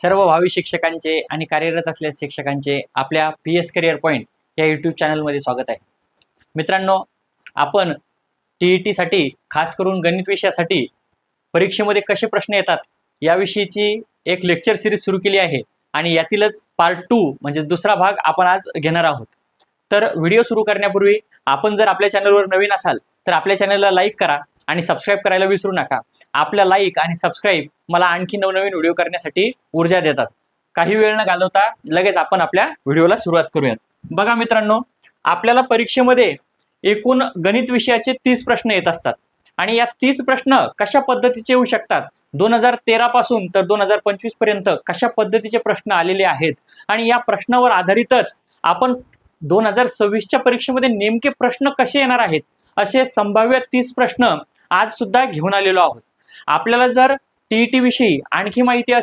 सर्व भावी शिक्षकांचे आणि कार्यरत असलेल्या शिक्षकांचे आपल्या PS करिअर पॉईंट या यूट्यूब चॅनलमध्ये स्वागत आहे. मित्रांनो, आपण TET साठी खास करून गणित विषयासाठी परीक्षेमध्ये कसे प्रश्न येतात याविषयीची एक लेक्चर सिरीज सुरू केली आहे आणि यातीलच पार्ट 2 म्हणजे दुसरा भाग आपण आज घेणार आहोत. तर व्हिडिओ सुरू करण्यापूर्वी आपण जर आपल्या चॅनलवर नवीन असाल तर आपल्या चॅनलला लाईक करा आणि सबस्क्राईब करायला विसरू नका. आपला लाईक आणि सबस्क्राईब मला आणखी नवनवीन व्हिडिओ करण्यासाठी ऊर्जा देतात. काही वेळ न घालवता लगेच आपण आपल्या व्हिडिओला सुरुवात करूयात. बघा मित्रांनो, आपल्याला परीक्षेमध्ये एकूण गणित विषयाचे 30 प्रश्न येत असतात आणि या 30 प्रश्न कशा पद्धतीचे येऊ शकतात, 2013 पासून तर 2025 पर्यंत कशा पद्धतीचे प्रश्न आलेले आहेत आणि या प्रश्नावर आधारितच आपण 2026च्या परीक्षेमध्ये नेमके प्रश्न कसे येणार आहेत असे संभाव्य 30 प्रश्न आज सुद्धा घेऊन आलेलो आहोत. आपल्याला जर TET विषयी आणखी माहिती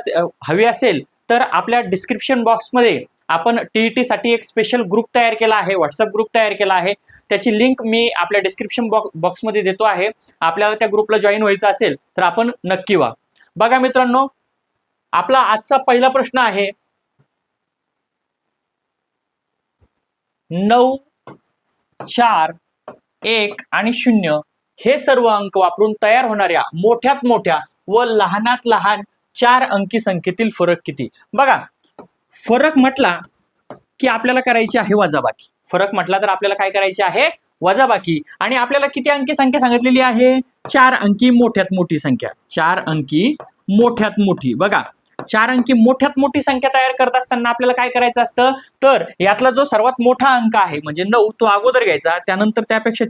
हवी असेल तर आपल्या डिस्क्रिप्शन बॉक्समध्ये आपण TET साठी एक स्पेशल ग्रुप तयार केला आहे, व्हॉट्सअप ग्रुप तयार केला आहे. त्याची लिंक मी आपल्या डिस्क्रिप्शन बॉक्समध्ये देतो आहे. आपल्याला त्या ग्रुपला जॉईन व्हायचं असेल तर आपण नक्की व्हा. बघा मित्रांनो, आपला आजचा पहिला प्रश्न आहे 9, 4, 1 आणि 0 हे सर्व अंक वापरून तयार होणाऱ्या मोठ्यात मोठ्या व लहानात लहान 4 अंकी संख्येतील फरक किती. बघा, फरक म्हटला की आपल्याला करायची आहे वजाबाकी. फरक म्हटला तर आपल्याला काय करायचे आहे, वजाबाकी. आणि आपल्याला किती अंकी संख्या सांगितलेली आहे, 4 अंकी मोठ्यात मोठी संख्या. 4 अंकी मोठ्यात मोठी. बघा, 4 अंकी मोठ्यात मोठी संख्या तयार करत असताना आपल्याला काय करायचं असतं, तर यातला जो सर्वात मोठा अंक आहे म्हणजे 9 तो अगोदर घ्यायचा, त्यानंतर त्यापेक्षा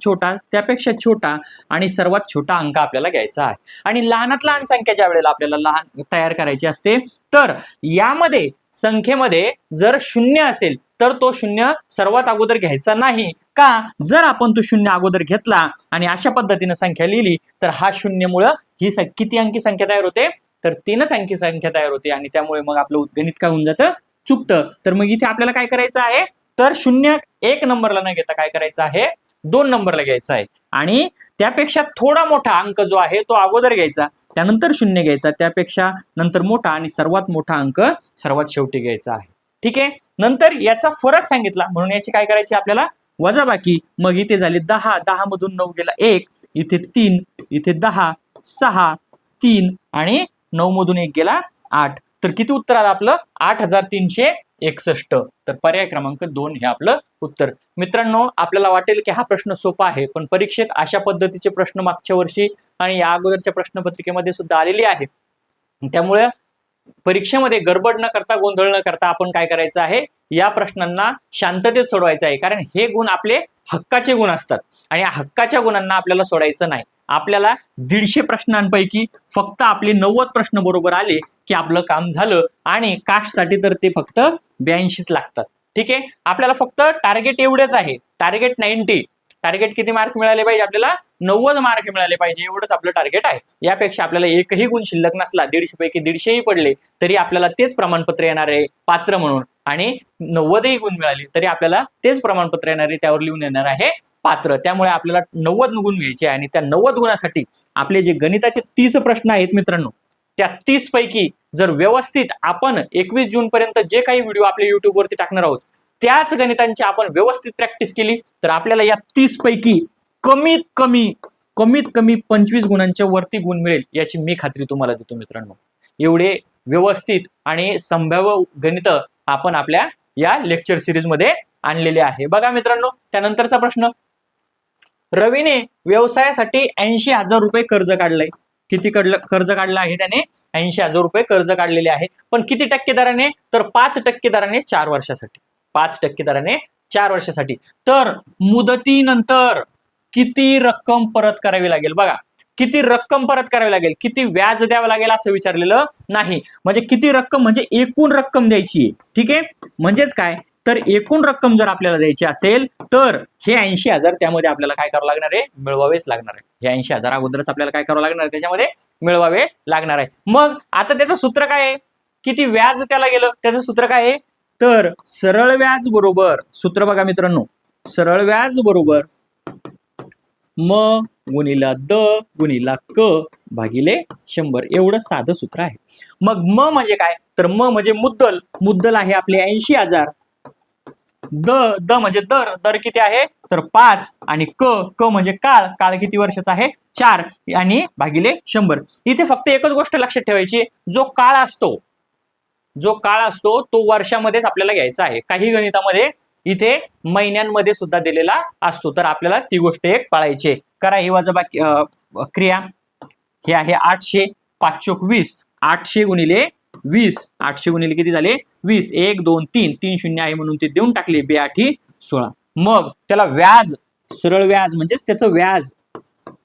छोटा आणि सर्वात छोटा अंक आपल्याला घ्यायचा आहे. आणि लहानात लहान संख्या ज्या वेळेला आपल्याला लहान तयार करायची असते तर यामध्ये संख्येमध्ये जर 0 असेल तर तो 0 सर्वात अगोदर घ्यायचा नाही. का, जर आपण तो 0 अगोदर घेतला आणि अशा पद्धतीने संख्या लिहिली तर हा 0 मुळे ही किती अंकी संख्या तयार होते, तर 3च अंकी संख्या तयार होते आणि त्यामुळे मग आपलं गणित काय होऊन जातं, चुकतं. तर मग इथे आपल्याला काय करायचं आहे, तर 0 1 नंबरला न घेता काय करायचं आहे, 2 नंबरला घ्यायचा आहे आणि त्यापेक्षा थोडा मोठा अंक जो आहे तो अगोदर घ्यायचा, त्यानंतर 0 घ्यायचा, त्यापेक्षा नंतर मोठा आणि सर्वात मोठा अंक सर्वात शेवटी घ्यायचा आहे. ठीक आहे. नंतर याचा फरक सांगितला म्हणून याची काय करायची आपल्याला, वजाबाकी. मग इथे झाली 10, 10 मधून 9 गेला 1, इथे 3, इथे 10, 6, 3 आणि 9 मधून 1 गेला 8. तर किती उत्तर आलं आपलं, 8361. तर पर्याय क्रमांक 2 हे आपलं उत्तर. मित्रांनो, आपल्याला वाटेल की हा प्रश्न सोपा आहे, पण परीक्षेत अशा पद्धतीचे प्रश्न मागच्या वर्षी आणि या अगोदरच्या प्रश्नपत्रिकेमध्ये सुद्धा आलेली आहे. त्यामुळे परीक्षेमध्ये गडबड न करता, गोंधळ न करता आपण काय करायचं आहे, या प्रश्नांना शांततेत सोडवायचं आहे. कारण हे गुण आपले हक्काचे गुण असतात आणि या हक्काच्या गुणांना आपल्याला सोडायचं नाही. आपल्याला 150 प्रश्नांपैकी फक्त आपले 90 प्रश्न बरोबर आले की आपलं काम झालं. आणि कास्टसाठी तर ते फक्त 82च लागतात. ठीक आहे. आपल्याला फक्त टार्गेट एवढेच आहे, टार्गेट 90. टार्गेट किती मार्क मिळाले पाहिजे, आपल्याला 90 मार्क मिळाले पाहिजे, एवढंच आपलं टार्गेट आहे. यापेक्षा आपल्याला एकही गुण शिल्लक नसला, 150 पैकी 150ही पडले तरी आपल्याला तेच प्रमाणपत्र येणार आहे पात्र म्हणून, आणि 90ही गुण मिळाले तरी आपल्याला तेच प्रमाणपत्र येणार आहे, त्यावर लिहून येणार आहे पात्र. त्यामुळे आपल्याला 90 गुण घ्यायचे आणि त्या 90 गुणासाठी आपले जे गणिताचे 30 प्रश्न आहेत मित्रांनो, त्या 30 पैकी जर व्यवस्थित आपण 21 जून पर्यंत जे काही व्हिडिओ आपल्या युट्यूबवरती टाकणार आहोत त्याच गणितांची आपण व्यवस्थित प्रॅक्टिस केली तर आपल्याला या 30 पैकी कमीत कमी 25 गुणांच्या वरती गुण मिळेल याची मी खात्री तुम्हाला देतो मित्रांनो. एवढे व्यवस्थित आणि संभाव्य गणित आपण आपल्या या लेक्चर सिरीज मध्ये आणलेले आहे. बघा मित्रांनो, त्यानंतरचा प्रश्न, रवीने व्यवसायासाठी 80,000 रुपये कर्ज काढलंय. किती कर्ज काढलं आहे त्याने, 80,000 रुपये कर्ज काढलेले आहे. पण किती टक्के दराने, तर 5% दराने 4 वर्षासाठी. 5% दराने 4 वर्षासाठी. तर मुदतीनंतर किती रक्कम परत करावी लागेल. बघा, किती रक्कम परत करावी लागेल, किती व्याज द्यावं लागेल असं विचारलेलं नाही. म्हणजे किती रक्कम म्हणजे एकूण रक्कम द्यायची आहे. ठीक आहे. म्हणजेच काय, तर एकूण रक्कम जर आपल्याला द्यायची असेल तर हे 80,000 त्यामध्ये आपल्याला काय करावं लागणार आहे, मिळवावेच लागणार आहे. हे 80,000 अगोदरच आपल्याला काय करावं लागणार आहे, त्याच्यामध्ये मिळवावे लागणार आहे. मग आता त्याचं सूत्र काय आहे, किती व्याज त्याला गेलं त्याचं सूत्र काय आहे, तर सरळ व्याज बरोबर, सूत्र बघा मित्रांनो, सरळ व्याज बरोबर म गुणिला द गुणिला क भागिले 100 एवढं साधं सूत्र आहे. मग म म्हणजे काय, तर म म्हणजे मुद्दल, मुद्दल आहे आपले 80,000. द द म्हणजे दर, दर किती आहे तर 5 आणि क क म्हणजे काळ, काळ किती वर्षाचा आहे 4 आणि भागिले 100. इथे फक्त एकच गोष्ट लक्षात ठेवायची, जो काळ असतो, जो काळ असतो तो वर्षामध्येच आपल्याला घ्यायचा आहे. काही गणितामध्ये इथे महिन्यांमध्ये सुद्धा दिलेला असतो, तर आपल्याला ती गोष्ट एक पाळायची. करा ही वजाबाकी क्रिया. हे आहे 800, 5 चोक 20, 800 गुणिले 20, 800 गुणिले किती झाले 20, 1 2 3, 3 शून्य आहे म्हणून ते देऊन टाकले, 2 8 16. मग त्याला व्याज, सरळ व्याज म्हणजेच त्याचं व्याज,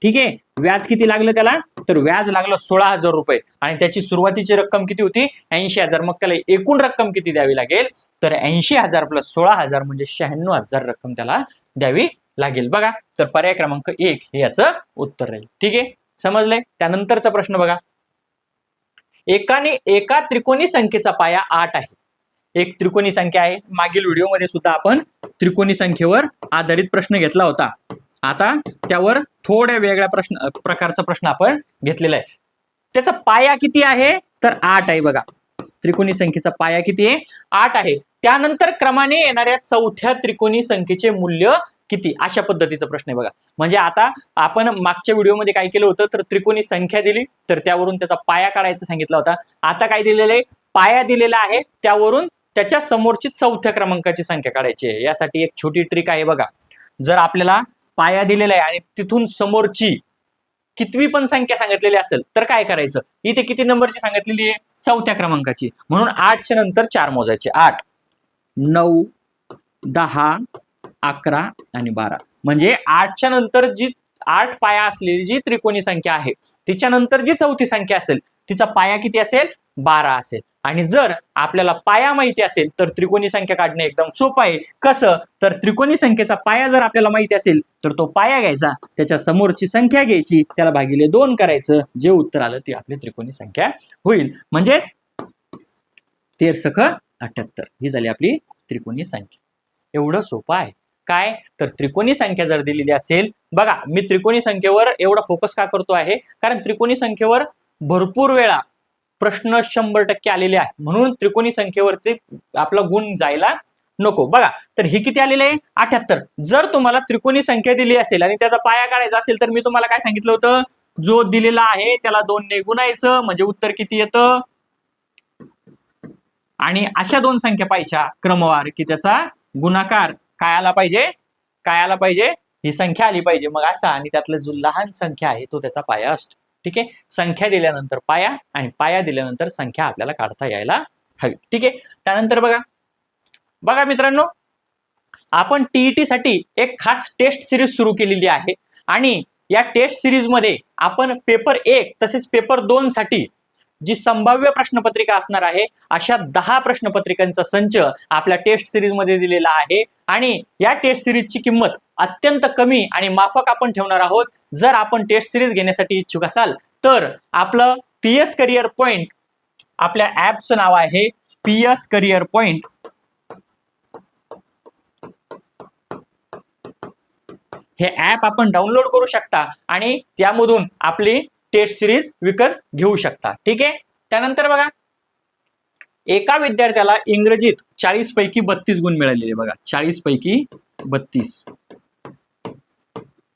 ठीक आहे. व्याज किती लागलं त्याला, तर व्याज लागलं 16,000 रुपये आणि त्याची सुरुवातीची रक्कम किती होती 80,000. मग त्याला एकूण रक्कम किती द्यावी लागेल, तर 80,000 प्लस 16,000 म्हणजे 96,000 रक्कम त्याला द्यावी लागेल. बघा, तर पर्याय क्रमांक 1 हे याचं उत्तर राहील. ठीक आहे, समजलंय. त्यानंतरचा प्रश्न बघा, एका त्रिकोणी संख्येचा पाया 8 आहे. एक त्रिकोणी संख्या आहे, मागील व्हिडिओमध्ये सुद्धा आपण त्रिकोणी संख्येवर आधारित प्रश्न घेतला होता. आता त्यावर थोड्या वेगळ्या प्रकारचा प्रश्न आपण घेतलेला आहे. त्याचा पाया किती आहे तर 8 आहे. बघा, त्रिकोणी संख्येचा पाया किती आहे 8 आहे. त्यानंतर क्रमाने येणाऱ्या चौथ्या त्रिकोणी संख्येचे मूल्य किती, अशा पद्धतीचा प्रश्न आहे. बघा, म्हणजे आता आपण मागच्या व्हिडिओमध्ये काय केलं होतं, तर त्रिकोणी संख्या दिली, तर त्यावरून त्याचा पाया काढायचा सांगितला होता. आता काय दिलेलं आहे, पाया दिलेला आहे, त्यावरून त्याच्या समोरची चौथ्या क्रमांकाची संख्या काढायची आहे. यासाठी एक छोटी ट्रिक आहे. बघा, जर आपल्याला पाया दिलेला आहे आणि तिथून समोरची कितवी पण संख्या सांगितलेली असेल तर काय करायचं, इथे किती नंबरची सांगितलेली आहे चौथ्या क्रमांकाची, म्हणून 8च्या नंतर 4 मोजायचे. 8 9 10 11 आणि 12, म्हणजे 8च्या नंतर जी 8 पाया असलेली जी त्रिकोणी संख्या आहे, तिच्यानंतर जी चौथी संख्या असेल तिचा पाया किती असेल 12 असेल. आणि जर आपल्याला पाया माहिती असेल तर त्रिकोणी संख्या काढणे एकदम सोपं आहे. कसं, तर त्रिकोणी संख्येचा पाया जर आपल्याला माहिती असेल तर तो पाया घ्यायचा, त्याच्या समोरची संख्या घ्यायची, त्याला भागिले 2 करायचं, जे उत्तर आलं ती आपली त्रिकोणी संख्या होईल. म्हणजेच 13 78 ही झाली आपली त्रिकोणी संख्या. एवढं सोपं आहे. काय, तर त्रिकोणी संख्या जर दिलेली असेल, बघा मी त्रिकोणी संख्येवर एवढा फोकस का करतो आहे, कारण त्रिकोणी संख्येवर भरपूर वेळा प्रश्न 100% आलेले आहे, म्हणून त्रिकोणी संख्येवरती आपला गुण जायला नको. बघा, तर हे किती आलेले आहे 78. जर तुम्हाला त्रिकोणी संख्या दिली असेल आणि त्याचा पाया काढायचा असेल तर मी तुम्हाला काय सांगितलं होतं, जो दिलेला आहे त्याला 2 ने गुणायचं, म्हणजे उत्तर किती येतं. आणि अशा दोन संख्या पाहिजे क्रमवार की त्याचा गुणाकार काय आला पाहिजे, काय आला पाहिजे, ही संख्या आली पाहिजे. मग असा, आणि त्यातला जो लहान संख्या आहे तो त्याचा पाया असतो. ठीक आहे, संख्या दिल्यानंतर पाया आणि पाया दिल्यानंतर संख्या आपल्याला काढता यायला हवी. ठीक आहे, त्यानंतर बघा, बघा मित्रांनो, आपण टीईटी साठी एक खास टेस्ट सिरीज सुरू केलेली आहे आणि या टेस्ट सिरीज मध्ये आपण पेपर 1 तसेच पेपर 2 साठी जी संभाव्य प्रश्नपत्रिका असणार आहे अशा 10 प्रश्नपत्रिकांचा संच आपल्या टेस्ट सिरीज मध्ये दिलेला आहे. आणि या टेस्ट सिरीजची किंमत अत्यंत कमी आणि माफक आपण ठेवणार आहोत. जर आपण टेस्ट सिरीज घेण्यासाठी इच्छुक असाल तर आपलं PS करिअर पॉइंट, आपल्या ऍपचं नाव आहे PS करिअर पॉइंट. हे ऍप आपण डाउनलोड करू शकता आणि त्यामधून आपली टेस्ट सिरीज विकत घेऊ शकता. ठीक आहे, त्यानंतर बघा, एका विद्यार्थ्याला इंग्रजीत 40 पैकी 32 गुण मिळालेले. बघा, 40 पैकी 32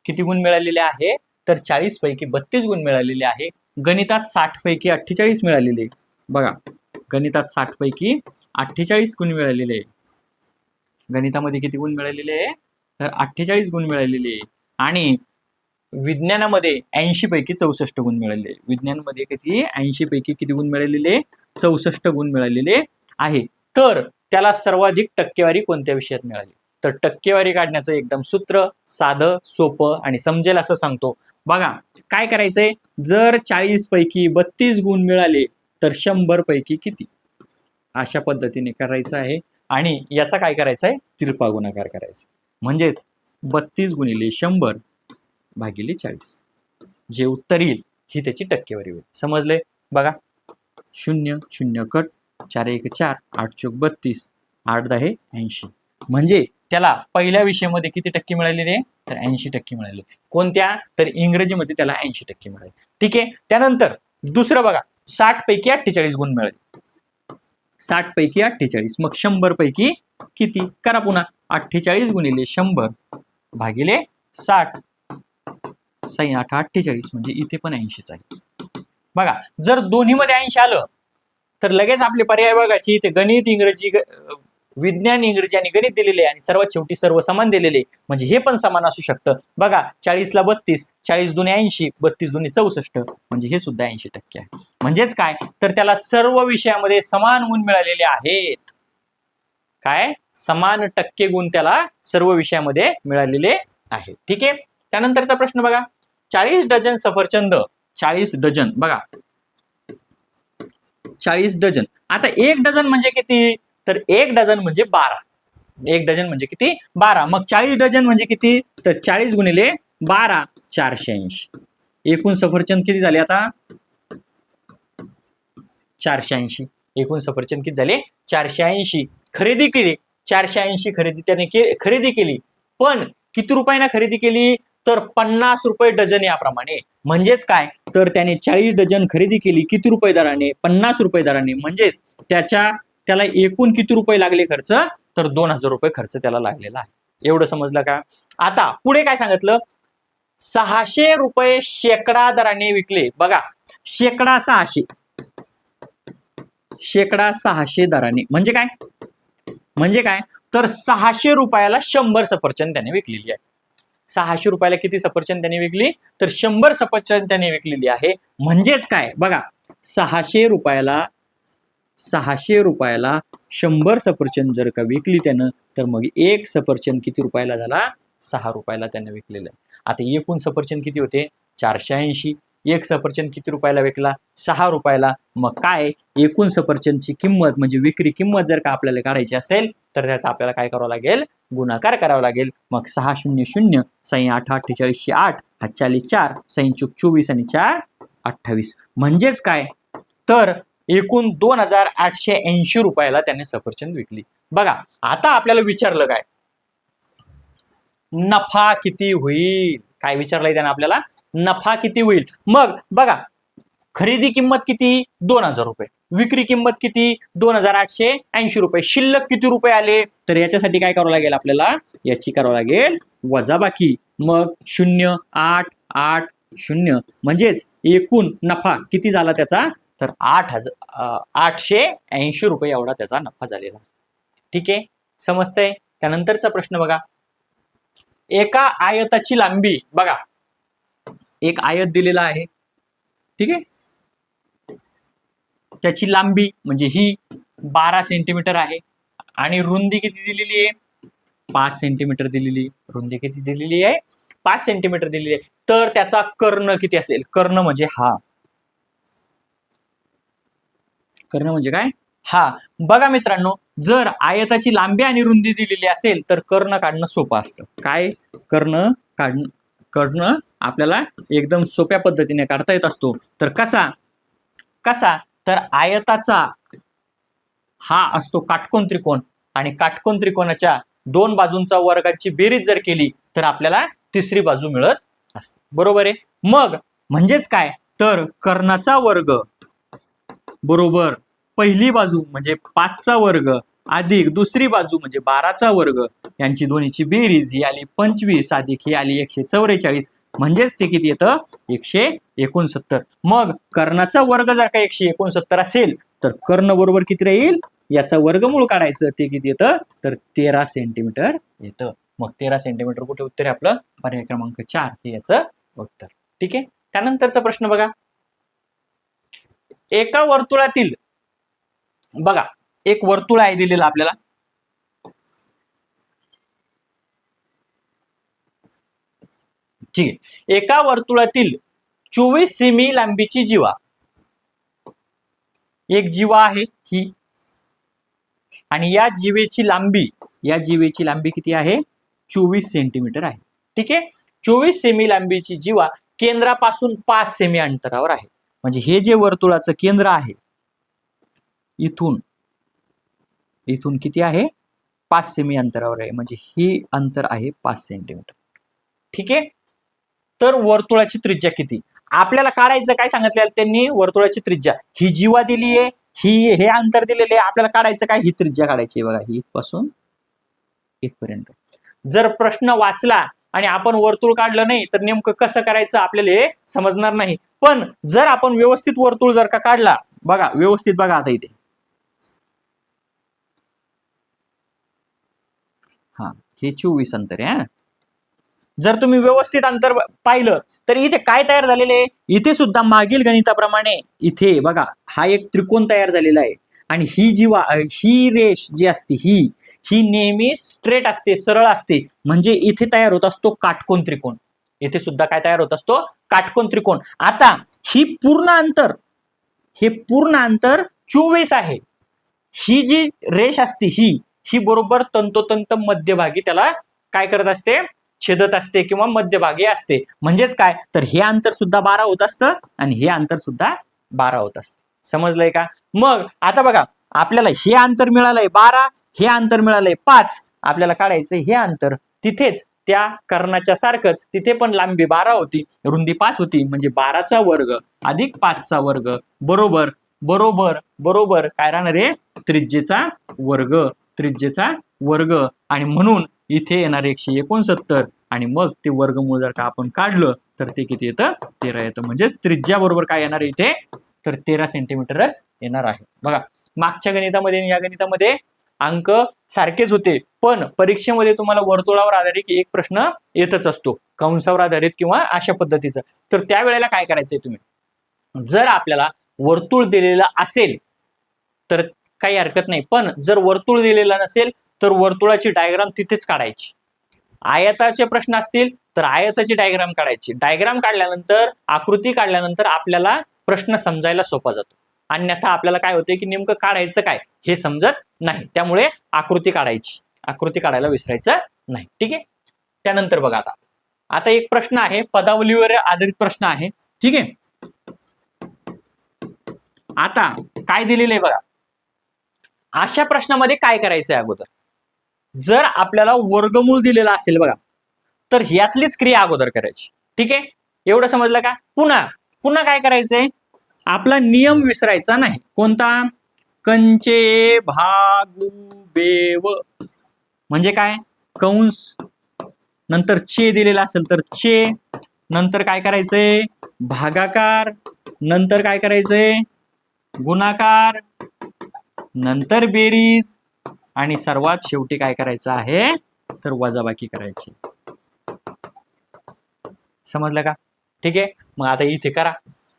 किती गुण मिळालेले आहे, तर 40 पैकी 32 गुण मिळालेले आहे. गणितात 60 पैकी 48 मिळालेले. बघा, गणितात 60 पैकी 48 गुण मिळालेले. गणितामध्ये किती गुण मिळालेले आहे, तर 48 गुण मिळालेले. आणि विज्ञानामध्ये 80 पैकी 64 गुण मिळालेले. विज्ञानामध्ये किती 80 पैकी किती गुण मिळालेले, 64 गुण मिळालेले आहे. तर त्याला सर्वाधिक टक्केवारी कोणत्या विषयात मिळाली, तर टक्केवारी काढण्याचं एकदम सूत्र साधं सोपं आणि समजेल असं सांगतो. बघा, काय करायचंय, जर 40 पैकी 32 गुण मिळाले तर 100 पैकी किती, अशा पद्धतीने करायचं आहे. आणि याचा काय करायचा आहे, तिरपा गुणाकार करायचा. म्हणजेच 32 गुणिले 100 भागिले 40, जे उत्तर येईल ही त्याची टक्केवारी होईल. समजले. बघा, 0 0 कट, 4 1 4, 8 चोक 32, 8 10 80, म्हणजे त्याला पहिल्या विषयामध्ये किती टक्के मिळालेले? तर 80% मिळाले. कोणत्या? तर इंग्रजीमध्ये त्याला 80% मिळाले. ठीक आहे. त्यानंतर दुसरं बघा, 60 पैकी 48 गुण मिळाले. 60 पैकी 48, मग 100 पैकी किती? करा पुन्हा. 48 गुणिले 100 भागिले 60, 8 48, म्हणजे इथे पण 80च आहे. बघा, जर दोन्हीमध्ये 80 आलं तर लगेच आपले पर्याय बघायचे. इथे गणित, इंग्रजी, विज्ञान, इंग्रजी आणि गणित दिलेले आणि सर्वात शेवटी सर्व समान दिलेले, म्हणजे हे पण समान असू शकतं. बघा, 40 ला 32, 40 दुने 80, 32 दुने 64, म्हणजे हे सुद्धा 80% आहे. म्हणजेच काय? तर त्याला सर्व विषयामध्ये समान गुण मिळालेले आहेत. काय? समान टक्के गुण त्याला सर्व विषयामध्ये मिळालेले आहे. ठीक आहे. त्यानंतरचा प्रश्न बघा, 40 डझन सफरचंद, 40 डझन बघा, 40 डझन. आता 1 डझन म्हणजे किती? तर 1 डझन म्हणजे 12. 1 डझन म्हणजे किती? 12. मग 40 डझन म्हणजे किती? तर 40 गुणिले 12, 480. एकूण सफरचंद किती झाले आता? 480. एकूण सफरचंद किती झाले? 480. खरेदी केली 480, खरेदी केली, पण किती रुपयाने खरेदी केली? तर 50 रुपये डझन याप्रमाणे. म्हणजेच काय? तर त्याने 40 डझन खरेदी केली किती रुपये दराने? 50 रुपये दराने. म्हणजेच त्याला एकूण किती रुपये लागले खर्च? तर 2000 रुपये खर्च त्याला लागलेला आहे. एवढं समजलं का? आता पुढे काय सांगितलं? 600 रुपये शेकडा दराने विकले. बघा, शेकडा 600, शेकडा 600 दराने म्हणजे काय? म्हणजे काय? तर 600 रुपयाला 100 सफरचंद त्याने विकलेली आहे. 600 रुपयाला किती सफरचंद त्याने विकली? तर 100 सफरचंद त्याने विकलेली आहे. म्हणजेच काय? बघा, 600 रुपयाला 100 सफरचंद जर का विकली त्यानं, तर मग एक सफरचंद किती रुपयाला झाला? 6 रुपयाला त्याने विकलेलं आहे. आता एकूण सफरचंद किती होते? 480. एक सफरचंद किती रुपयाला विकला? 6 रुपयाला. मग काय? एकूण सफरचंदची किंमत म्हणजे विक्री किंमत जर का आपल्याला काढायची असेल तर त्याचा आपल्याला काय करावं लागेल? गुणाकार करावा लागेल. मग 6 0 0, 6 8 48, 8 4 4, 6 24 आणि 4 28. म्हणजेच काय? तर एकूण 2880 रुपयाला त्याने सफरचंद विकली. बघा, आता आपल्याला विचारलं काय? नफा किती होईल? काय विचारलंय त्याने आपल्याला? नफा किती होईल? मग बघा, खरेदी किंमत किती? 2000 रुपये. विक्री किंमत किती? 2880 रुपये. शिल्लक किती रुपये आले? तर याच्यासाठी काय करावं लागेल आपल्याला? याची करावं लागेल वजाबाकी. मग 0 8 8 0, म्हणजेच एकूण नफा किती झाला त्याचा? तर 880 रुपये एवढा त्याचा नफा झालेला. ठीक आहे, समजतंय? त्यानंतरचा प्रश्न बघा, एका आयताची लांबी, बघा, एक आयत दिलेला आहे. ठीक आहे, त्याची लांबी म्हणजे ही 12 सेंटीमीटर आहे आणि रुंदी किती दिलेली आहे? 5 सेंटीमीटर दिलेली. रुंदी किती दिलेली आहे? 5 सेंटीमीटर दिलेली आहे. तर त्याचा कर्ण किती असेल? कर्ण म्हणजे हा. कर्ण म्हणजे काय? हा. बघा मित्रांनो, जर आयताची लांबी आणि रुंदी दिलेली असेल तर कर्ण काढणं सोपं असतं. काय? कर्ण आपल्याला एकदम सोप्या पद्धतीने काढता येत असतो. तर कसा? तर आयताचा हा असतो काटकोन त्रिकोण आणि काटकोन त्रिकोणाच्या दोन बाजूंचा वर्गाची बेरीज जर केली तर आपल्याला तिसरी बाजू मिळत असते. बरोबर आहे? मग म्हणजेच काय? तर कर्णाचा वर्ग बरोबर पहिली बाजू म्हणजे 5चा वर्ग अधिक दुसरी बाजू म्हणजे 12चा वर्ग, यांची दोन्हीची बेरीज ही आली 25 अधिक ही आली 144. म्हणजेच ते किती येतं? 169. मग कर्णाचा वर्ग जर का 169 असेल तर कर्ण बरोबर किती राहील? याचा वर्गमूळ काढायचं, ते किती येतं? तर 13 सेंटीमीटर येतं. मग 13 सेंटीमीटर कुठे उत्तर आहे आपलं? पर्याय क्रमांक 4 हे याचं उत्तर. ठीक आहे. त्यानंतरचा प्रश्न बघा, एका वर्तुळातील, बघा, एक वर्तुळ आहे दिलेलं आपल्याला. ठीक आहे. एका वर्तुळातील 24 सेमी लांबीची जीवा, एक जीवा आहे ही, आणि या जीवेची लांबी किती आहे? 24 सेंटीमीटर आहे. ठीक आहे. 24 सेमी लांबीची जीवा केंद्रापासून 5 सेमी अंतरावर आहे. म्हणजे हे जे वर्तुळाचं केंद्र आहे, इथून किती आहे? 5 सेमी अंतरावर आहे, म्हणजे ही अंतर आहे 5 सेंटीमीटर. ठीक आहे. तर वर्तुळाची त्रिज्या किती आपल्याला काढायचं, काय सांगितलेलं त्यांनी, वर्तुळाची त्रिज्या ही जीवा दिली आहे, ही हे अंतर दिलेले आहे, आपल्याला काढायचं काय, ही त्रिज्या काढायची बघा, ही इथपासून इथपर्यंत. जर प्रश्न वाचला आणि आपण वर्तुळ काढलं नाही तर नेमकं कसं करायचं आपल्याला हे समजणार नाही. पण जर आपण व्यवस्थित वर्तुळ जर का काढला, बघा व्यवस्थित बघा आता इथे, हा हे 24 अंतर आहे. जर तुम्ही व्यवस्थित अंतर पाहिलं तर इथे काय तयार झालेले आहे, इथे सुद्धा मागील गणिताप्रमाणे इथे बघा हा एक त्रिकोण तयार झालेला आहे, आणि ही ही रेष जी असते ही नेहमी स्ट्रेट असते, सरळ असते, म्हणजे इथे तयार होत असतो काटकोन त्रिकोण. इथे सुद्धा काय तयार होत असतो, काटकोन त्रिकोण. आता ही पूर्ण अंतर, हे पूर्ण अंतर 24 आहे. ही जी रेष असते ही बरोबर तंतोतंत मध्यभागी त्याला काय करत असते, छेदत असते किंवा मध्यभागी असते. म्हणजेच काय, तर हे अंतर सुद्धा 12 होत असतं आणि हे अंतर सुद्धा 12 होत असतं. समजलंय का? मग आता बघा, आपल्याला हे अंतर मिळालंय 12, हे अंतर मिळालंय 5, आपल्याला काढायचं हे अंतर. तिथेच त्या कर्णाच्या सारखंच तिथे पण लांबी 12 होती, रुंदी 5 होती, म्हणजे 12चा वर्ग अधिक 5चा वर्ग बरोबर बरोबर बरोबर काय राहणार आहे, त्रिज्येचा वर्ग, त्रिज्येचा वर्ग. आणि म्हणून इथे येणार 169, आणि मग ते वर्गमूळ जर का आपण काढलं तर ते किती येतं, 13 येतं. म्हणजे त्रिज्या बरोबर काय येणार आहे इथे, तर 13 सेंटीमीटरच येणार आहे. बघा मागच्या गणितामध्ये या गणितामध्ये अंक सारखेच होते, पण परीक्षेमध्ये तुम्हाला वर्तुळावर आधारित एक प्रश्न येतच असतो, कंसावर आधारित किंवा अशा पद्धतीचं. तर त्यावेळेला काय करायचंय तुम्ही, जर आपल्याला वर्तुळ दिलेलं असेल तर काही हरकत नाही, पण जर वर्तुळ दिलेलं नसेल तर वर्तुळाची डायग्राम तिथेच काढायची. आयताचे प्रश्न असतील तर आयताची डायग्राम काढायची. डायग्राम काढल्यानंतर, आकृती काढल्यानंतर आपल्याला प्रश्न समजायला सोपा जातो. अन्यथा आपल्याला काय होते की नेमकं काढायचं काय हे समजत नाही. त्यामुळे आकृती काढायची, आकृती काढायला विसरायचं नाही. ठीक आहे. त्यानंतर बघा, आता एक प्रश्न आहे, पदावलीवर आधारित प्रश्न आहे. ठीक आहे. आता काय दिलेलं आहे बघा, अशा प्रश्नामध्ये काय करायचंय अगोदर, जर आपल्याला वर्गमूळ दिलेला असेल बघा, तर ह्यातलीच क्रिया अगोदर करायची. ठीक आहे, एवढं समजलं का? पुन्हा काय करायचंय, आपला नियम विसरायचा नाही. कोणता? कंचे भागू बेव, म्हणजे काय, कंस नंतर चे दिलेला असेल तर चे, नंतर काय करायचंय भागाकार, नंतर काय करायचंय गुणाकार, नंतर बेरीज, आणि सर्वात शेवटी काय करायचं आहे तर वजाबाकी करायची. समजलं का? ठीक आहे. मग आता इथे करा,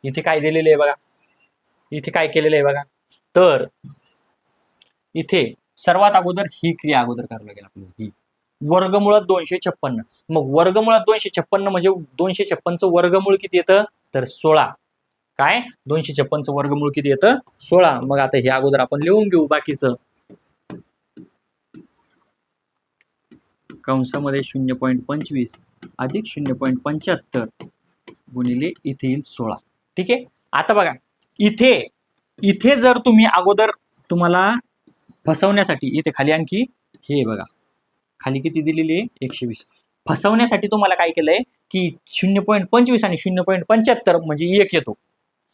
इथे काय दिलेलं आहे बघा, इथे काय केलेलं आहे बघा, तर इथे सर्वात अगोदर ही क्रिया अगोदर करावी लागेल आपल्याला, ही वर्गमुळात 256. मग वर्गमुळात 256 म्हणजे 256चं वर्गमूळ किती येतं तर 16. काय 256चं वर्गमूळ किती येतं 16. मग आता हे अगोदर आपण लिहून घेऊ बाकीचं, कंसामध्ये 0.25 अधिक 0.75 गुणिले इथे येईल 16. ठीक आहे. आता बघा इथे जर तुम्ही अगोदर, तुम्हाला फसवण्यासाठी इथे खाली आणखी हे बघा, खाली किती दिलेली आहे 120. फसवण्यासाठी तुम्हाला काय केलंय की 0.25 आणि 0.75 म्हणजे 1 येतो.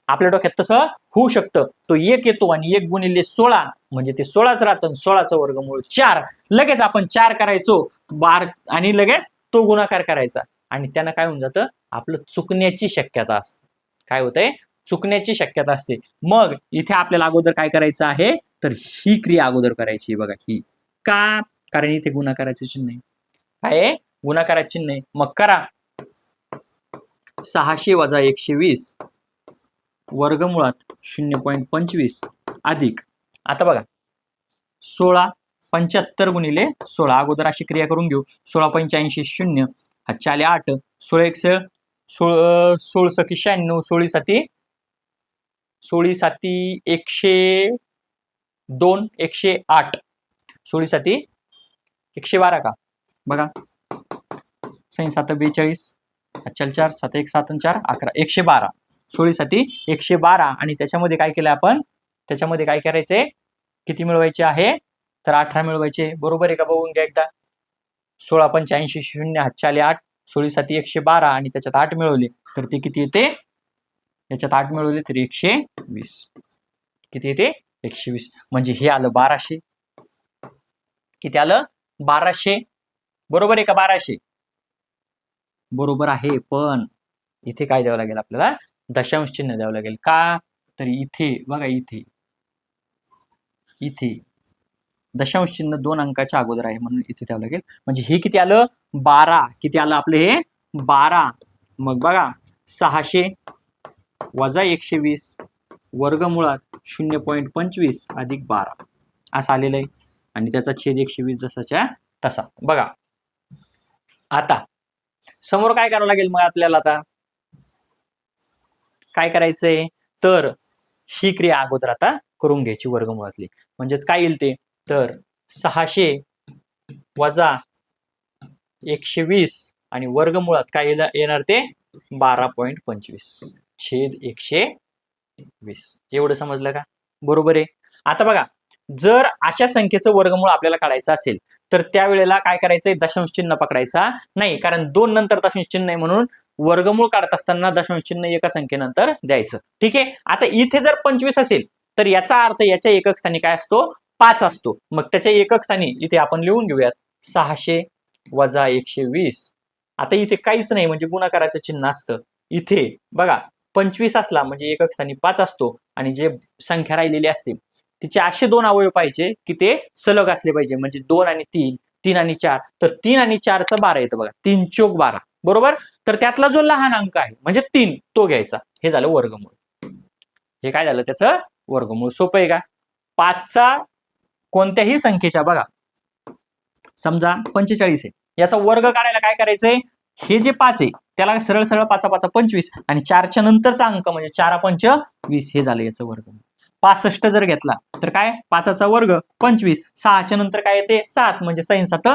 आपल्या डोक्यात तसं होऊ शकतं, तो 1 येतो आणि 1 गुणिले 16 म्हणजे ते 16च राहतं. 16चं वर्गमूळ 4. लगेच आपण 4 करायचो बार आणि लगेच तो गुणाकार करायचा, आणि त्यानं काय होऊन जातं, आपलं चुकण्याची शक्यता असते. काय होतंय, चुकण्याची शक्यता असते. मग इथे आपल्याला अगोदर काय करायचं आहे तर ही क्रिया अगोदर करायची बघा, ही का, कारण इथे गुणाकाराचे चिन्ह आहे. काय आहे, गुणाकाराचे चिन्ह आहे. मग करा 600 वजा 120 वर्गमुळात 0.25 अधिक, आता बघा 16 75 गुणिले 16, अगोदर अशी क्रिया करून घेऊ. 16 85 0, हातच्या आले 8, 16 1 16 16 96, 16 साती 102 108, 16 साती 112 का बघा, 6 7 42, हातच्या 4 7 1 7 4 11, 112, 16 साती 112. आणि त्याच्यामध्ये काय केलं आपण, त्याच्यामध्ये काय करायचंय, किती मिळवायचे आहे तर 18 मिळवायचे. बरोबर आहे का बघून घ्या एकदा. 16 85 0 हातच्या आले 8, 16 7 112 आणि त्याच्यात 8 मिळवले तर ते किती येते, याच्यात 8 मिळवले तर 120. किती येते 120. म्हणजे हे आलं 1200. किती आलं 1200. बरोबर आहे का 1200. बरोबर आहे. पण इथे काय द्यावं लागेल आपल्याला, दशांश चिन्ह द्यावं लागेल. का तर इथे बघा, इथे इथे दशांश चिन्ह 2 अंकाच्या अगोदर आहे म्हणून इथे द्यावं लागेल. म्हणजे हे किती आलं 12. किती आलं आपले हे 12. मग बघा 600 वजा 120 वर्गमुळात 0.25 अधिक 12 असं आलेलं आहे. आणि त्याचा छेद 120 जसाच्या तसा. बघा आता समोर काय करावं लागेल मग आपल्याला, आता काय करायचंय तर ही क्रिया अगोदर आता करून घ्यायची वर्गमुळातली. म्हणजेच काय येईल ते तर 600 वजा 120 आणि वर्गमुळात काय येणार ते 12.25 छेद 120. एवढं समजलं का. बरोबर आहे. आता बघा जर अशा संख्येचं वर्गमूळ आपल्याला काढायचं असेल तर त्यावेळेला काय करायचंय, दशांश चिन्ह पकडायचा नाही, कारण 2 नंतर दशांश चिन्ह आहे म्हणून वर्गमूळ काढत असताना दशांश चिन्ह एका संख्येनंतर द्यायचं. ठीक आहे. आता इथे जर 25 असेल तर याचा अर्थ याच्या एकक स्थानी काय असतो 5 असतो. मग त्याच्या एकक स्थानी इथे आपण लिहून घेऊयात 600 वजा 120. आता इथे काहीच नाही म्हणजे गुणाकाराचं चिन्ह असतं. इथे बघा 25 असला म्हणजे एकक स्थानी 5 असतो आणि जे संख्या राहिलेली असते तिचे असे 2 अवयव पाहिजे की ते सलग असले पाहिजे. म्हणजे 2 आणि 3, 3 आणि 4, तर 3 आणि 4चा 12 येतं बघा. 3 चोक 12. बरोबर. तर त्यातला जो लहान अंक आहे म्हणजे 3 तो घ्यायचा. हे झालं वर्गमूळ. हे काय झालं त्याचं वर्गमूळ. सोपं आहे का. 5चा कोणत्याही संख्येच्या बघा समजा 45 आहे, याचा वर्ग काढायला काय करायचंय, हे जे 5 आहे त्याला सरळ सरळ 5 5 25 आणि 4च्या नंतरचा अंक म्हणजे 4 5 20 हे झालं याचं वर्गमूळ. 65 जर घेतला तर काय 5चा वर्ग 25, 6च्या नंतर काय येते 7 म्हणजे 6 7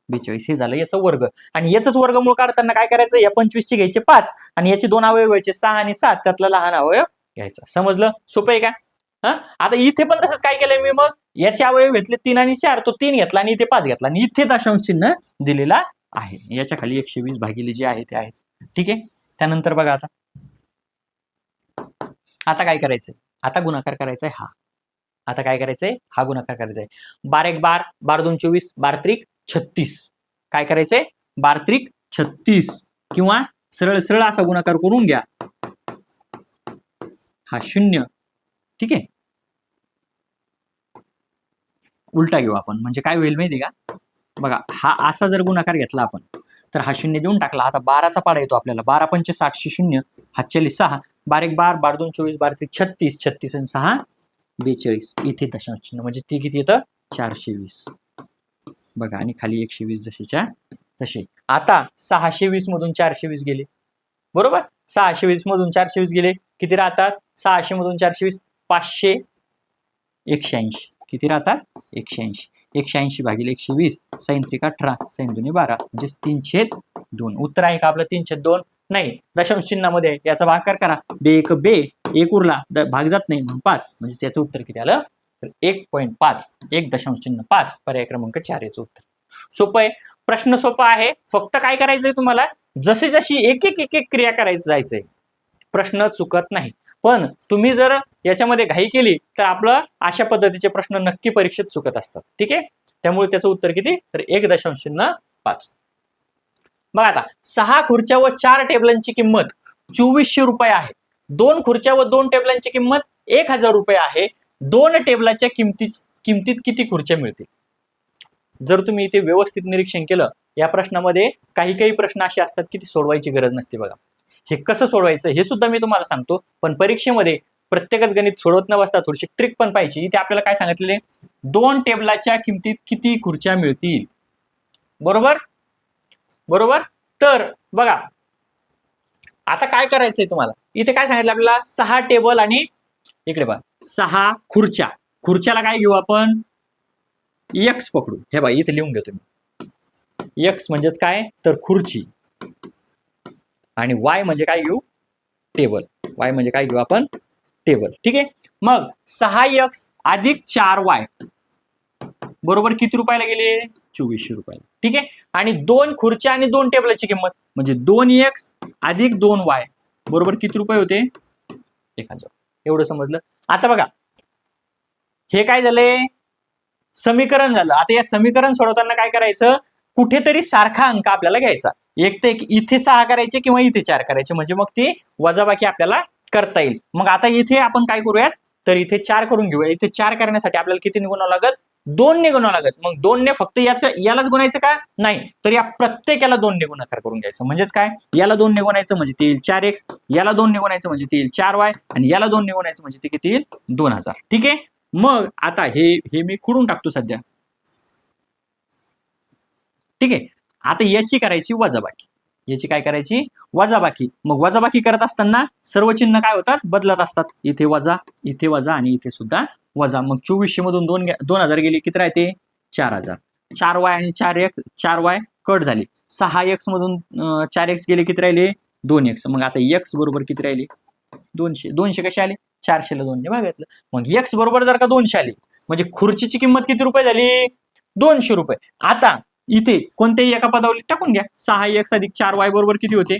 42 हे झालं याचं वर्ग. आणि याचंच वर्गमूळ काढताना काय करायचं, या 25चे घ्यायचे 5 आणि याचे 2 अवयव घ्यायचे 6 आणि 7, त्यातला लहान अवयव घ्यायचा. समजलं. सोपं आहे का. आता इथे पण तसंच काय केलंय मी, मग याचे अवयव घेतले 3 आणि 4, तो 3 घेतला आणि इथे 5 घेतला आणि इथे दशांश चिन्ह दिलेला आहे. याच्या खाली 120 भागिले जे आहे ते आहेच. ठीक आहे. त्यानंतर बघा आता काय करायचंय, आता गुणाकार करायचा आहे हा. आता काय करायचंय, हा गुणाकार करायचा आहे. 12 1 12, 12 2 24, 12 त्रिक 36. काय करायचंय 12 त्रिक 36 किंवा सरळ सरळ असा गुणाकार करून घ्या. हा 0. ठीक आहे. उलटा घेऊ आपण म्हणजे काय होईल माहिती का. बघा हा असा जर गुणाकार घेतला आपण तर हा 0 देऊन टाकला. आता 12चा पाडा येतो आपल्याला. 12 पंच 60 0 हातच्याली 6, 12 1 12, 12 2 24, 12 3 36, 36 आणि 6 42. इथे दशांश चिन्ह म्हणजे ते किती येतं 420. बघा आणि खाली 120 जशीच्या तसे. आता 620 मधून 420 गेले. बरोबर. 620 मधून 420 गेले किती राहतात, 600 मधून 420 500 180. किती राहतात 180. 180 भागिले 120 सैन त्रिक 18 सैन दुनी 12 म्हणजे 3/2. उत्तर आहे का आपलं 3/2. नाही, दशांश चिन्हामध्ये याचा भागाकार करा. बे एक बे, एक उरला भाग जात नाही म्हणून 5 म्हणजे त्याचं उत्तर किती आलं तर 1.5. 1.5. पर्याय क्रमांक 4 याचं उत्तर. सोपं आहे. प्रश्न सोपा आहे. फक्त काय करायचंय तुम्हाला, जशी जशी एक एक क्रिया करायचं जायचंय. प्रश्न चुकत नाही. पण तुम्ही जर याच्यामध्ये घाई केली तर आपलं अशा पद्धतीचे प्रश्न नक्की परीक्षेत चुकत असतात. ठीक आहे. त्यामुळे त्याचं उत्तर किती तर 1.5. बघा आता 6 खुर्च्या व 4 टेबलांची किंमत 2400 रुपये आहे. 2 खुर्च्या व 2 टेबलांची किंमत 1000 रुपये आहे. 2 टेबलाच्या किमतीत किती खुर्च्या मिळतील. जर तुम्ही इथे व्यवस्थित निरीक्षण केलं या प्रश्नामध्ये काही प्रश्न असे असतात की ती सोडवायची गरज नसते. बघा हे कसं सोडवायचं हे सुद्धा मी तुम्हाला सांगतो. पण परीक्षेमध्ये प्रत्येकच गणित सोडवत न बसता थोडीशी ट्रिक पण पाहिजे. इथे आपल्याला काय सांगितलेले 2 टेबलाच्या किमतीत किती खुर्च्या मिळतील. बरोबर बरोबर. तर बघा आता काय करायचंय तुम्हाला, इथे काय सांगितलं आपल्याला 6 टेबल आणि इकडे बघा 6 खुर्च्या. खुर्च्याला काय घेऊ आपण एक्स पकडू. हे बघा इथे लिहून घेतो मी. एक्स म्हणजेच काय तर खुर्ची आणि वाय म्हणजे काय घेऊ टेबल. वाय म्हणजे काय घेऊ आपण टेबल. ठीक आहे. मग 6x अधिक 4y बरोबर किती रुपयाला गेले 2400 रुपयाला. ठीक आहे. आणि 2 खुर्च्या आणि 2 टेबलाची किंमत म्हणजे 2x अधिक 2y बरोबर किती रुपये होते 1000. एवढं समजलं. आता बघा हे काय झालंय समीकरण झालं. आता या समीकरण सोडवताना काय करायचं कुठेतरी सारखा अंक आपल्याला घ्यायचा. एक ते इथे 6 करायचे किंवा इथे 4 करायचे म्हणजे मग ते वजाबाकी आपल्याला करता येईल. मग आता इथे आपण काय करूयात तर इथे 4 करून घेऊया. इथे 4 करण्यासाठी आपल्याला किती गुणावं लागत 2 ने गुणावं लागत. मग 2 ने फक्त यालाच गुणायचं का नाही तर या प्रत्येकाला 2 ने गुणाकार करून घ्यायचं. म्हणजेच काय याला 2 ने गुणायचं म्हणजे ते येईल 4x, याला 2 ने गुणायचं म्हणजे ते येईल 4y आणि याला 2 ने गुणायचं म्हणजे ते किती येईल 2000. ठीक आहे. मग आता हे मी खुडून टाकतो सध्या. ठीक आहे. आता याची करायची वजाबाकी. याची काय करायची वजाबाकी. मग वजाबाकी करत असताना सर्व चिन्ह काय होतात बदलत असतात. इथे वजा आणि इथे सुद्धा वजा. मग 2400 मधून 2000 गेली किती राहते 4000. 4y आणि 4y कट झाली. 6x मधून 4x गेले किती राहिले 2x. मग आता x बरोबर किती राहिले 200. 200 कसे आले 400 ला 2 ने भागायचं. मग x बरोबर जर का 200 आली म्हणजे खुर्चीची किंमत किती रुपये झाली 200 रुपये. आता इथे कोणत्याही एका पदावली टाकून घ्या. 6x अधिक 4y बरोबर किती होते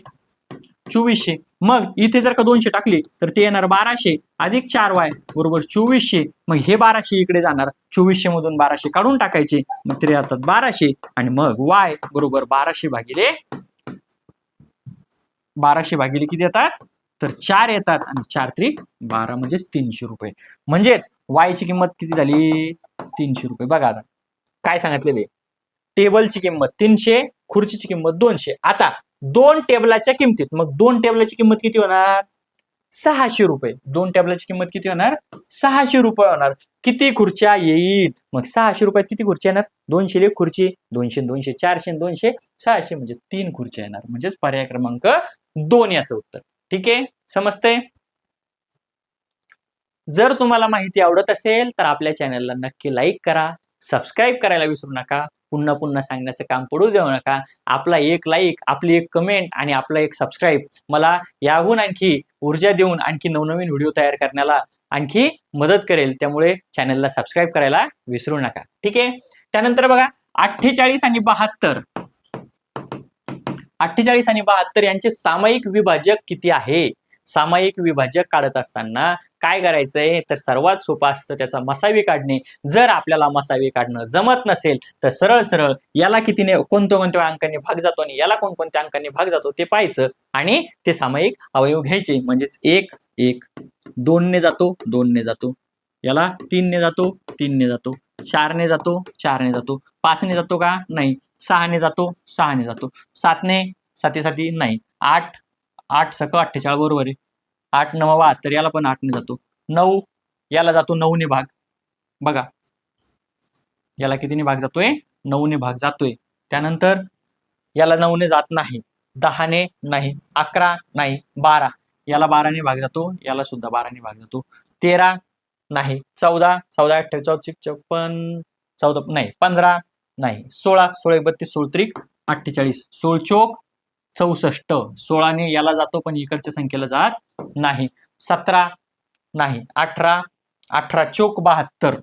2400. मग इथे जर का 200 टाकले तर ते येणार 1200 अधिक 4y बरोबर 2400. मग हे 1200 इकडे जाणार 2400 मधून 1200 काढून टाकायचे मग ते येतात 1200 आणि मग y बरोबर 1200 भागिले किती येतात तर 4 येतात आणि 4 त्रिक 12 म्हणजेच 300 रुपये. म्हणजेच y ची किंमत किती झाली 300 रुपये. बघा आता काय सांगितलेले टेबलची किंमत 300 खुर्चीची किंमत 200. आता 2 टेबलाच्या किमतीत मग 2 टेबलाची किंमत किती होणार 600 रुपये. 2 टेबलाची किंमत किती होणार 600 रुपये होणार. किती खुर्च्या येईल मग 600 रुपयात किती खुर्च्या येणार 200 एक खुर्ची 200 200 400 200 600 म्हणजे 3 खुर्च्या येणार. म्हणजेच पर्याय क्रमांक 2 याचं उत्तर. ठीक आहे समजतंय. जर तुम्हाला माहिती आवडत असेल तर आपल्या चॅनलला नक्की लाईक करा, सबस्क्राईब करायला विसरू नका. पुन्हा पुन्हा सांगण्याचं काम पडू देऊ नका. आपला एक लाईक आपली एक कमेंट आणि आपला एक सबस्क्राईब मला याहून आणखी ऊर्जा देऊन आणखी नवनवीन व्हिडिओ तयार करण्याला आणखी मदत करेल. त्यामुळे चॅनलला सबस्क्राईब करायला विसरू नका. ठीक आहे. त्यानंतर बघा 48 आणि 72 यांचे सामायिक विभाजक किती आहे. सामायिक विभाजक काढत असताना काय करायचंय तर सर्वात सोपं असतं त्याचा मसावी काढणे. जर आपल्याला मसावी काढणं जमत नसेल तर सरळ सरळ याला कितीने कोणत्या अंकाने भाग जातो आणि याला कोणत्या अंकाने भाग जातो ते पाहायचं आणि ते सामायिक अवयव घ्यायचे. म्हणजेच 1 1 2 ने जातो 2 ने जातो, याला 3 ने जातो 3 ने जातो, 4 ने जातो 4 ने जातो, 5 ने जातो का नाही, 6 ने जातो 6 ने जातो, 7 ने साती नाही, 8 8 सक 48 बरोबर आहे. 8 9 72 याला पण 8 ने जातो. 9 याला जातो 9 ने भाग. बघा याला कितीने भाग जातोय 9 ने भाग जातोय. त्यानंतर याला 9 ने जात नाही, 10 ने नाही, 11 नाही, 12 याला 12 ने भाग जातो, याला सुद्धा 12 ने भाग जातो, 13 नाही, 14 14 28 54 14 नाही, 15 नाही, 16 16 32 16 त्रिक 48 16 चोक 64 16 ने याला जातो पण इकडच्या संख्येला जात नाही, 17 नाही, 18 18 चोक 72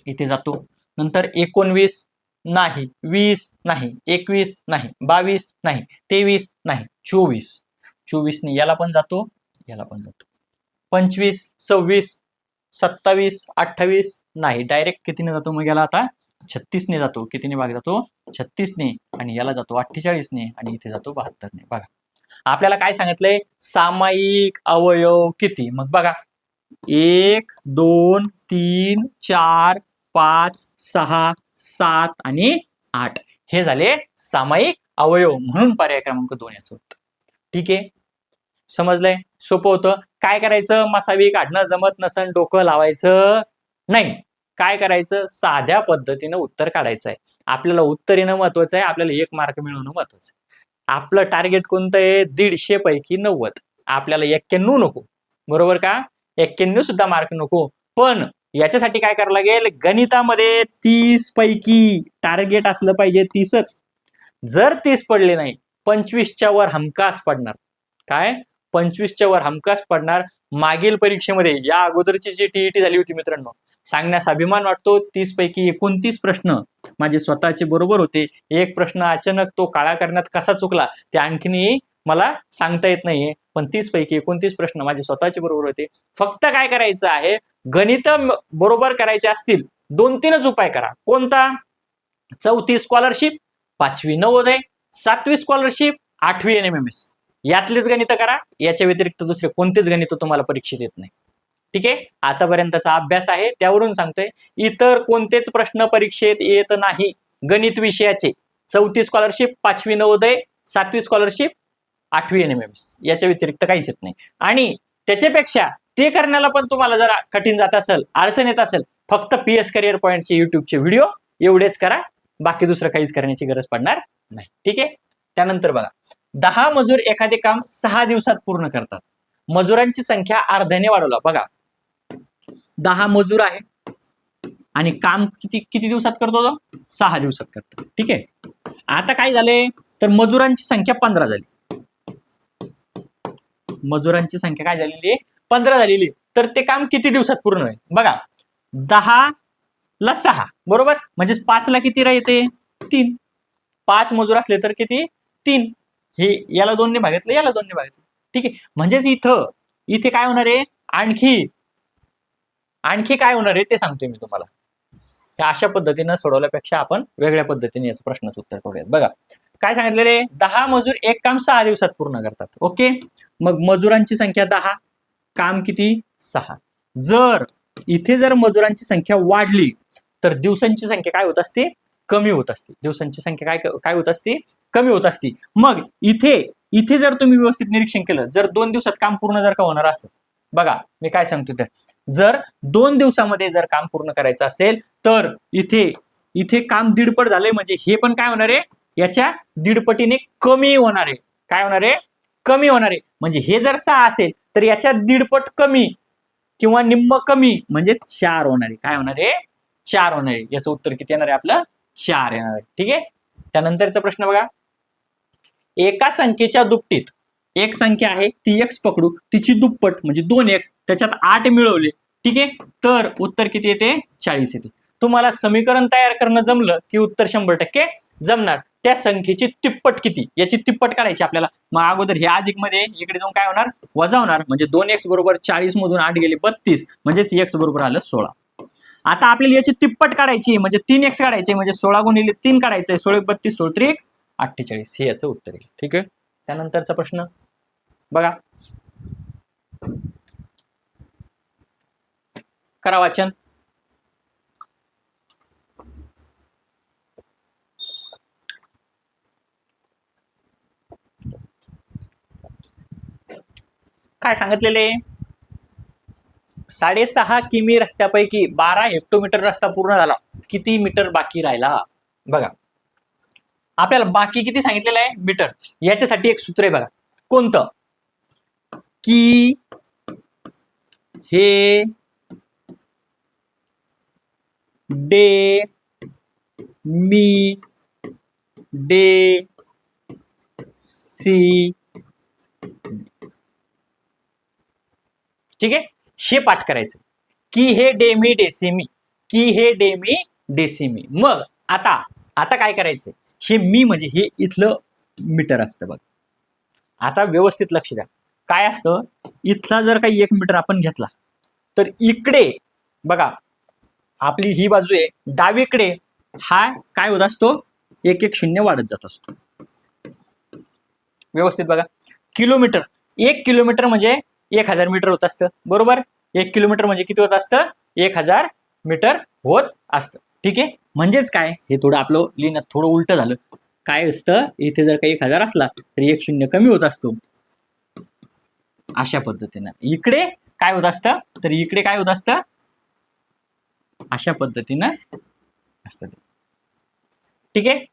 इथे जातो. नंतर 19 नाही, 20 नाही, 21 नाही, 22 नाही, 23 नाही, 24 24 ने याला पण जातो याला पण जातो, 25 26 27 28 नाही, डायरेक्ट कितीने जातो मग याला आता 36 ने जातो. कितीने भाग जातो 36 ने आणि याला जातो 48 ने आणि इथे जातो 72 ने. बघा आपल्याला काय सांगितलंय सामायिक अवयव किती. मग बघा 1 2 3 4 5 6 7 आणि 8 हे झाले सामायिक अवयव म्हणून पर्याय क्रमांक 2 याचं उत्तर. ठीक आहे समजलंय सोपं होतं. काय करायचं मसावी काढणं जमत नसन डोकं लावायचं नाही. काय करायचं साध्या पद्धतीनं उत्तर काढायचं आहे. आपल्याला उत्तर येणं महत्वाचं आहे, आपल्याला 1 मार्क मिळवणं महत्वाचं आहे. आपलं टार्गेट कोणतं आहे 150 पैकी 90. आपल्याला 91 नको बरोबर का 91 सुद्धा मार्क नको. पण याच्यासाठी काय करावं लागेल गणितामध्ये 30 पैकी टार्गेट असलं पाहिजे 30च. जर 30 पडले नाही 25च्या वर हमखास पडणार. काय 25च्या वर हमखास पडणार. मागील परीक्षेमध्ये या अगोदरची जी टीईटी झाली होती मित्रांनो, सांगण्यास अभिमान वाटतो, 30 पैकी 29 प्रश्न माझे स्वतःचे बरोबर होते. एक प्रश्न अचानक तो काळा करण्यात कसा चुकला ते आणखीनही मला सांगता येत नाहीये, पण 30 पैकी 29 प्रश्न माझे स्वतःचे बरोबर होते. फक्त काय करायचं आहे, गणित बरोबर करायचे असतील 2-3च उपाय करा. कोणता? 4थी स्कॉलरशिप, 5वी नवोदय, 7वी स्कॉलरशिप, 8वी NMMS, यातलेच गणित करा. याच्या व्यतिरिक्त दुसरे कोणतेच गणित तुम्हाला परीक्षेत येत नाही. ठीक आहे, आतापर्यंतचा अभ्यास आहे त्यावरून सांगतोय. इतर कोणतेच प्रश्न परीक्षेत येत नाही गणित विषयाचे. 4थी स्कॉलरशिप, 5वी नवोदय, 7वी स्कॉलरशिप, 8वी NMMS, याच्या व्यतिरिक्त काहीच येत नाही. आणि त्याच्यापेक्षा ते करण्याला पण तुम्हाला जरा कठीण जात असेल, अडचण येत असेल, फक्त PS करिअर पॉइंटचे युट्यूबचे व्हिडिओ एवढेच करा, बाकी दुसरं काहीच करण्याची गरज पडणार नाही. ठीक आहे. त्यानंतर बघा, 10 मजूर एखादे काम 6 दिवसात पूर्ण करतात. मजुरांची संख्या अर्ध्याने वाढवला. बघा, 10 मजूर आहे आणि काम किती दिवसात करतो तो? 6 दिवसात करतो. ठीक आहे. आता काय झाले, तर मजुरांची संख्या 15 झाली. मजुरांची संख्या काय झालेली आहे? 15 झालेली. तर ते काम किती दिवसात पूर्ण होईल? बघा, 10 ला 6 बरोबर, म्हणजे 5 ला किती येते? 3. 5 मजूर असले तर किती? 3. हे याला 2 ने भागितलं, याला 2 ने भागितलं. ठीक आहे. म्हणजेच इथे काय होणार आहे? आणखी काय होणार आहे ते सांगतोय मी तुम्हाला. अशा पद्धतीनं सोडवल्यापेक्षा आपण वेगळ्या पद्धतीने याचं प्रश्नाचं उत्तर करूयात. बघा काय सांगितलेले, 10 मजूर एक काम 6 दिवसात पूर्ण करतात. ओके, मग मजुरांची संख्या 10, काम किती? 6. जर मजुरांची संख्या वाढली तर दिवसांची संख्या काय होत असते? कमी होत असते. दिवसांची संख्या काय होत असते? कमी होत असते. मग इथे जर तुम्ही व्यवस्थित निरीक्षण केलं, जर 2 दिवसात काम पूर्ण जर का होणार असेल, बघा मी काय सांगतो, तर जर 2 दिवसामध्ये जर काम पूर्ण करायचं असेल तर इथे काम 1.5 पट झालंय, म्हणजे हे पण काय होणार आहे? याच्या 1.5 पटीने कमी होणार आहे. काय होणार आहे? कमी होणार आहे. म्हणजे हे जर 6 असेल तर याच्या 1.5 पट कमी किंवा निम्म कमी, म्हणजे 4 होणार आहे. काय होणार आहे? 4 होणार आहे. याचं उत्तर किती येणार आहे? आपलं 4 येणार आहे. ठीक आहे. त्यानंतरचा प्रश्न बघा, एका संख्येच्या दुपटीत एक संख्या आहे, ती x पकडू, तिची दुप्पट म्हणजे 2x, त्याच्यात 8 मिळवले. ठीक आहे, तर उत्तर किती येते? 40 येते. तुम्हाला समीकरण तयार करणं जमलं की उत्तर 100% जमणार. त्या संख्येची तिप्पट किती, याची तिप्पट काढायची आपल्याला. मग अगोदर हे अधिक मध्ये इकडे जाऊन काय होणार? वजा होणार. म्हणजे 2x बरोबर 40 मधून 8 गेले 32, म्हणजेच x बरोबर आलं 16. आता आपल्याला याची तिप्पट काढायची, म्हणजे 3x काढायचे, म्हणजे 16 गुणिले 3 काढायचंय. 16 × 32 16 × 48, हे याचं उत्तर आहे. ठीक आहे. त्यानंतरचा प्रश्न बघा, करा वाचन. काय सांगितलेले? 6.5 किमी रस्त्यापैकी 12 हेक्टोमीटर रस्ता पूर्ण झाला. किती मीटर बाकी राहिला? बघा, आपल्याला बाकी किती सांगितलेलं आहे? मीटर. याच्यासाठी एक सूत्र आहे बघा. कोणतं? की हे डे मी डे सी. ठीक आहे, हे पाठ करायचं की हे डेमी डेसिमी, की हे डेमी डेसिमी. मग आता काय करायचं? हे मी म्हणजे हे इथलं मीटर असतं बघ. आता व्यवस्थित लक्ष द्या. काय असतं? इथला जर काही 1 मीटर आपण घेतला तर इकडे बघा, आपली ही बाजू आहे, डावीकडे हा काय होत असतो? 1-1 शून्य वाढत जात असतो. व्यवस्थित बघा. किलोमीटर, 1 किलोमीटर म्हणजे 1000 मीटर होत असतं. बरोबर, 1 किलोमीटर म्हणजे किती होत असतं? 1000 मीटर होत असतं. ठीक आहे. म्हणजेच काय, हे थोडं आपलं लिहिण्यात थोडं उलट झालं. काय असतं? इथे जर काही 1000 असला तर 1 शून्य कमी होत असतो. अशा पद्धतीनं इकडे काय होत असतं? तर इकडे काय होत असतं? अशा पद्धतीनं असतं. ठीक आहे,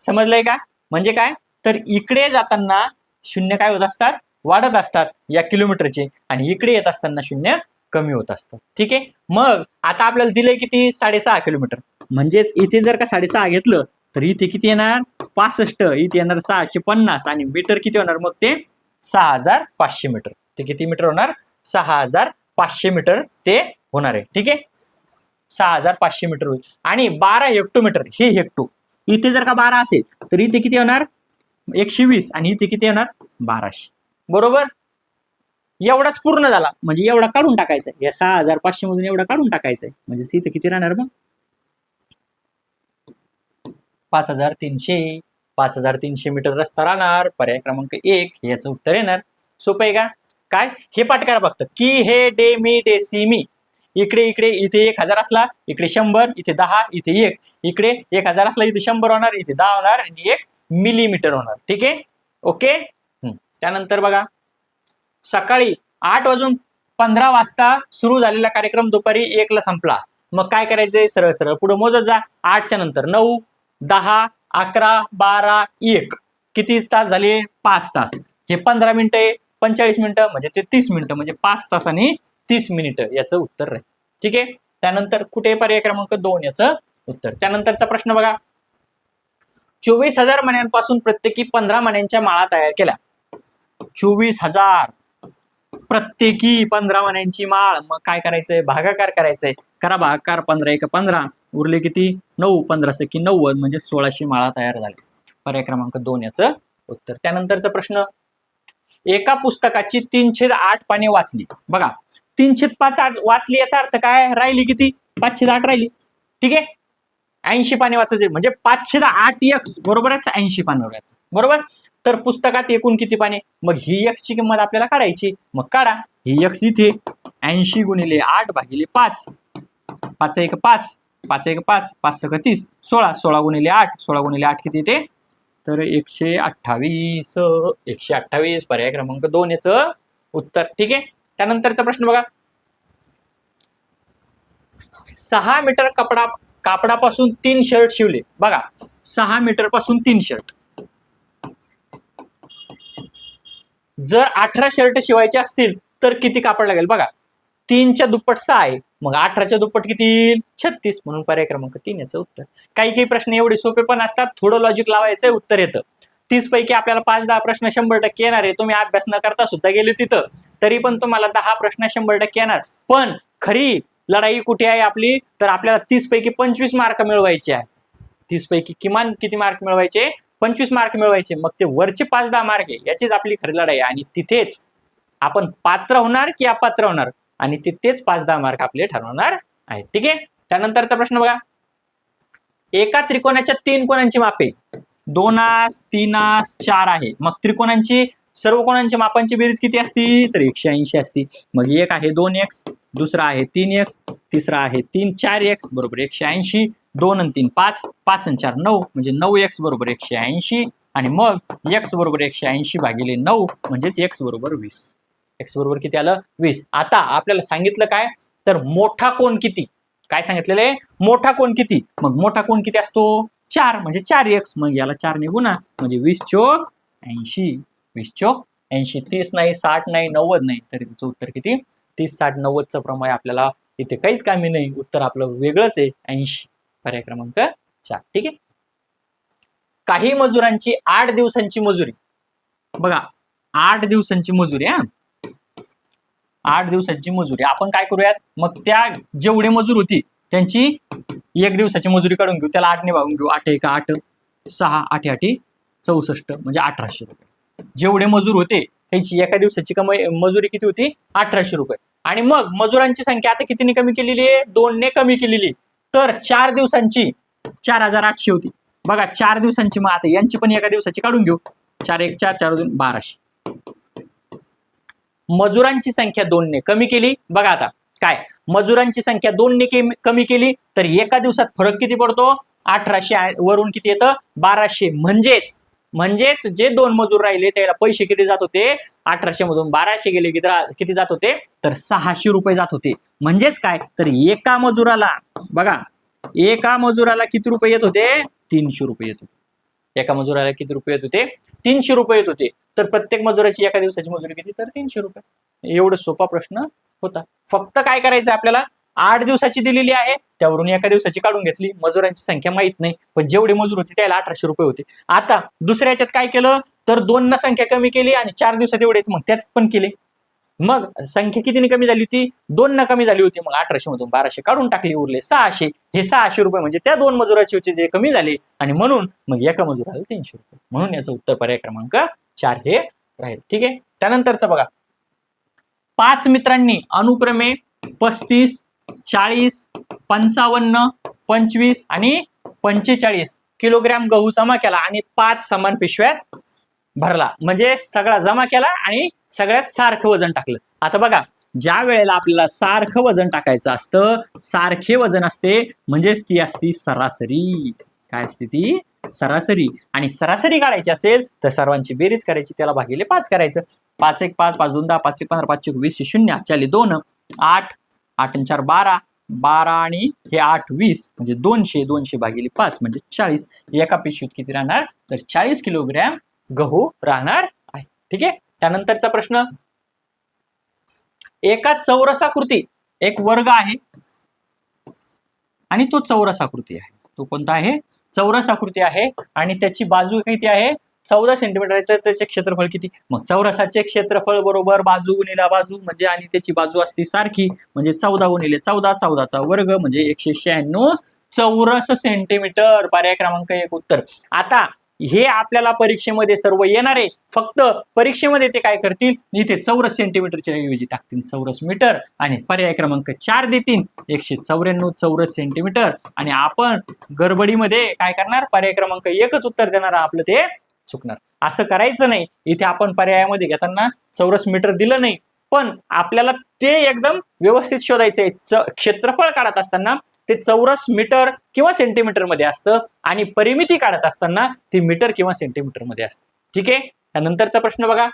समजलंय का? म्हणजे काय, तर इकडे जाताना शून्य काय होत असतात? वाढत असतात या किलोमीटरचे, आणि इकडे येत असताना शून्य कमी होत असतं. ठीक आहे. मग आता आपल्याला दिलंय किती? 6.5 किलोमीटर. म्हणजेच इथे जर का 6.5 घेतलं तर इथे किती येणार? 65. इथे येणार 650, आणि मीटर किती होणार? मग ते 6500 मीटर. ते किती मीटर होणार? 6500 मीटर ते होणार आहे. ठीक आहे, 6500 मीटर होईल. आणि 12 हेक्टोमीटर हे हेक्टो, इथे जर का 12 असेल तर इथे किती होणार 120 आणि इथे किती येणार 1200. बरोबर, एवढाच पूर्ण झाला म्हणजे एवढा काढून टाकायचा आहे. या 6500 मधून एवढा काढून टाकायचा आहे म्हणजे इथे किती राहणार मग 5300. 5300 मीटर रस्ता राहणार. पर्याय क्रमांक 1 याचं उत्तर येणार. सोपं आहे का? काय हे पाठ करा फक्त की हे डे मी डे सी मी. इकडे इकडे इथे 1000 असला इकडे 100, इथे 10, इथे 1, इकडे 1000 असला इथे 100 होणार, इथे 10 होणार आणि 1 मिलीमीटर होणार. ठीक आहे, ओके. त्यानंतर बघा, सकाळी 8:15 वाजता सुरू झालेला कार्यक्रम दुपारी 1 ला संपला. मग काय करायचंय, सरळ सरळ पुढे मोजत जा. 8च्या नंतर 9, 10, 11, 12, 1 किती तास झाले 5 तास. हे 15 मिनिटं आहे, 45 मिनिटं म्हणजे ते 30 मिनिटं म्हणजे 5 तास आणि 30 मिनिटं याचं उत्तर राहील. ठीक आहे, त्यानंतर कुठे पर्याय क्रमांक 2 याचं उत्तर. त्यानंतरचा प्रश्न बघा, 24,000 मण्यांपासून प्रत्येकी 15 मण्यांच्या माळा तयार केल्या. 24,000 प्रत्येकी 15 मण्यांची माळ. मग काय करायचंय, भागाकार करायचंय. करा भागाकार, 15 × 15 उरले किती 9, 15 × 90 म्हणजे 1600 माळा तयार झाल्या. पर्याय क्रमांक 2 याचं उत्तर. त्यानंतरचा प्रश्न, एका पुस्तकाची 308 पाने वाचली. बघा, 305 वाचली याचा अर्थ काय, राहिली किती 508 राहिली. ठीक आहे, 80 पाने वाचायचे म्हणजे 508x बरोबरच 80 पानावर येतात. बरोबर, तर पुस्तकात एकूण किती पाने, मग ही x ची किंमत आपल्याला काढायची. मग काढा, ही x इथे 80 × 8 / 5. 5 × 1 5, 5 × 1 5, 5 × 30, 16, 16 × 8, 16 × 8 किती येते तर 128. 128 पर्याय क्रमांक 2 याचं उत्तर. ठीक आहे, त्यानंतरचा प्रश्न बघा, 6 मीटर कापडापासून 3 शर्ट शिवले. बघा, 6 मीटर पासून 3 शर्ट. जर 18 शर्ट शिवायचे असतील तर किती कापड लागेल. बघा, 3च्या दुप्पट 6 आहे, मग 18च्या दुप्पट किती येईल 36. म्हणून पर्याय क्रमांक 3 याचं उत्तर. काही प्रश्न एवढे सोपे पण असतात, थोडं लॉजिक लावायचं उत्तर येतं. 30 पैकी आपल्याला 5-10 प्रश्न 100% येणार आहे. तुम्ही अभ्यास न करता सुद्धा गेले तिथं तरी पण तुम्हाला 10 प्रश्न 100% येणार. पण खरी लढाई कुठे आहे आपली, तर आपल्याला 30 पैकी 25 मार्क मिळवायचे आहे. 30 पैकी किमान किती मार्क मिळवायचे, 25 मार्क मिळवायचे. मग ते वरचे 5-10 मार्क आहे याचीच आपली खरी लढाई आहे. आणि तिथेच आपण पात्र होणार की अपात्र होणार आणि तिथेच 5-10 मार्क आपले ठरवणार आहे. ठीक आहे, त्यानंतरचा प्रश्न बघा, एका त्रिकोणाच्या 3 कोणांची मापे 2 आस, 3 आस, 4 आहे. मग त्रिकोणांची सर्व कोणांच्या मापांची बेरीज किती असती तर 180 असती. मग एक आहे 2x, दुसरा आहे 3x, तिसरा आहे 4x बरोबर 180. 2 आणि 3 5, 5 आणि 4 9 म्हणजे 9x बरोबर 180. आणि मग x बरोबर 180 भागिले 9 म्हणजेच x बरोबर 20. x बरोबर किती आलं 20. आता आपल्याला सांगितलं काय तर मोठा कोण किती, काय सांगितलेलं आहे मोठा कोण किती. मग मोठा कोण किती असतो 4 म्हणजे 4x. मग याला 4 ने गुणा म्हणजे 20 चोक 80. 20 चोक 80. 30 नाही, 60 नाही, 90 नाही, तरी तिचं उत्तर किती 30, 60, 90चं प्रमाण आपल्याला इथे काहीच कामी नाही. उत्तर आपलं वेगळंच आहे 80. पर्याय क्रमांक 4. ठीक आहे, काही मजुरांची 8 दिवसांची मजुरी. बघा, 8 दिवसांची मजुरी. 8 दिवसांची मजुरी आपण काय करूयात, मग त्या जेवढे मजूर होती त्यांची 1 दिवसाची मजुरी काढून घेऊ. त्याला 8 ने भागून घेऊ. 8 × 8 6, 8 × 8 64 म्हणजे 1800 रुपये. जेवढे मजूर होते त्यांची एका दिवसाची मजुरी किती होती 1800 रुपये. आणि मग मजुरांची संख्या आता कितीने कमी केलेली आहे 2 ने कमी केलेली. तर 4 दिवसांची 4800 होती. बघा 4 दिवसांची, मग आता यांची पण एका दिवसाची काढून घेऊ. 4 × 1 4, 4 × 2 1200. मजुरांची संख्या 2 ने कमी केली. बघा आता काय, मजुरांची संख्या 2 ने कमी केली तर एका दिवसात फरक किती पडतो 1800 वरून किती येतं 1200. म्हणजेच जे 2 मजूर राहिले त्याला पैसे किती जात होते 1800 मधून 1200 गेले किती जात होते तर 600 रुपये जात होते. म्हणजेच काय तर एका मजुराला, बघा एका मजुराला किती रुपये येत होते 300 रुपये येत होते. एका मजुराला किती रुपये येत होते 300 रुपये येत होते. तर प्रत्येक मजुराची एका दिवसाची मजुरी किती तर 300 रुपये. एवढा सोपा प्रश्न होता. फक्त काय करायचं आपल्याला 8 दिवसाची दिलेली आहे त्यावरून एका दिवसाची काढून घेतली. मजुरांची संख्या माहित नाही पण जेवढे मजूर होते त्याला 1800 रुपये होते. आता दुसऱ्या याच्यात काय केलं तर 2 न संख्या कमी केली आणि 4 दिवसात एवढे मग त्यात पण केले. मग संख्या कितीने कमी झाली होती? 2 न कमी झाली होती. मग 1800 मधून 1200 काढून टाकली, उरले 600. हे 600 रुपये म्हणजे त्या 2 मजुराचे होते जे कमी झाले, आणि म्हणून मग एका मजुराला 300 रुपये. म्हणून याचं उत्तर पर्याय क्रमांक 4 हे राहील. ठीक आहे. त्यानंतरचं बघा, 5 मित्रांनी अनुक्रमे 35, 40, 55, 25 आणि 45 किलोग्रॅम गहू जमा केला आणि 5 समान पिशव्यात भरला. म्हणजे सगळा जमा केला आणि सगळ्यात सारखं वजन टाकलं. आता बघा, ज्या वेळेला आपल्याला सारखं वजन टाकायचं असतं, सारखे वजन असते, म्हणजेच ती असती सरासरी. काय असते ती? सरासरी. आणि सरासरी काढायची असेल तर सर्वांची बेरीज करायची, त्याला भागिले 5 करायचं. 5 1 5, 5 2 10, 5 3 15, 5 1 20, 0 4 2 8, 8 4 12, 12 आणि हे 8 20 म्हणजे 200, 200 भागिले 5 म्हणजे 40. एका पिशवीत किती राहणार? तर 40 किलोग्रॅम गहू राहणार आहे. ठीक आहे. त्यानंतरचा प्रश्न, एका चौरसाकृती एक वर्ग आहे आणि तो चौरसाकृती आहे. तो कोणता आहे? चौरसाकृती आहे आणि त्याची बाजू किती आहे? 14 सेंटीमीटर आहे. तर त्याचे क्षेत्रफळ किती? मग चौरसाचे क्षेत्रफळ बरोबर बाजू गुणिले बाजू म्हणजे, आणि त्याची बाजू असते सारखी म्हणजे 14 गुणिले 14, 14चा वर्ग म्हणजे 196 चौरस सेंटीमीटर. पर्याय क्रमांक 1 उत्तर. आता हे आपल्याला परीक्षेमध्ये सर्व येणार आहे, फक्त परीक्षेमध्ये ते काय करतील, इथे चौरस सेंटीमीटरच्या ऐवजी टाकतील चौरस मीटर आणि पर्याय क्रमांक 4 देतील 194 चौरस सेंटीमीटर. आणि आपण गडबडीमध्ये काय करणार? पर्याय क्रमांक 1च उत्तर देणार, आपलं ते चुकणार. असं करायचं नाही. इथे आपण पर्यायामध्ये घेताना चौरस मीटर दिलं नाही, पण आपल्याला ते एकदम व्यवस्थित शोधायचंय. क्षेत्रफळ काढत असताना ते चौरस मीटर किंवा सेंटीमीटर मध्ये असतं आणि परिमिती काढत असताना ती मीटर किंवा सेंटीमीटर मध्ये असतं. ठीक आहे. त्यानंतरचा प्रश्न बघा,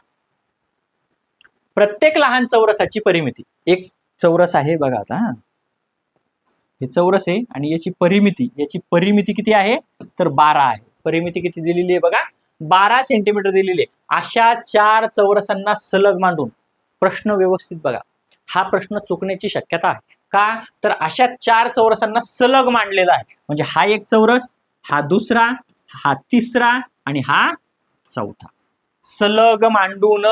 प्रत्येक लहान चौरसाची परिमिती. एक चौरस आहे बघा, आता हे चौरस आहे आणि याची परिमिती किती आहे? तर 12 आहे. परिमिती किती दिलेली आहे बघा? 12 सेंटीमीटर दिलेली आहे. अशा 4 चौरसांना सलग मांडून प्रश्न व्यवस्थित बघा. हा प्रश्न चुकण्याची शक्यता आहे. का? तर अशा 4 चौरसांना सलग मांडलेला आहे. म्हणजे हा एक चौरस, हा दुसरा, हा तिसरा आणि हा चौथा. सलग मांडून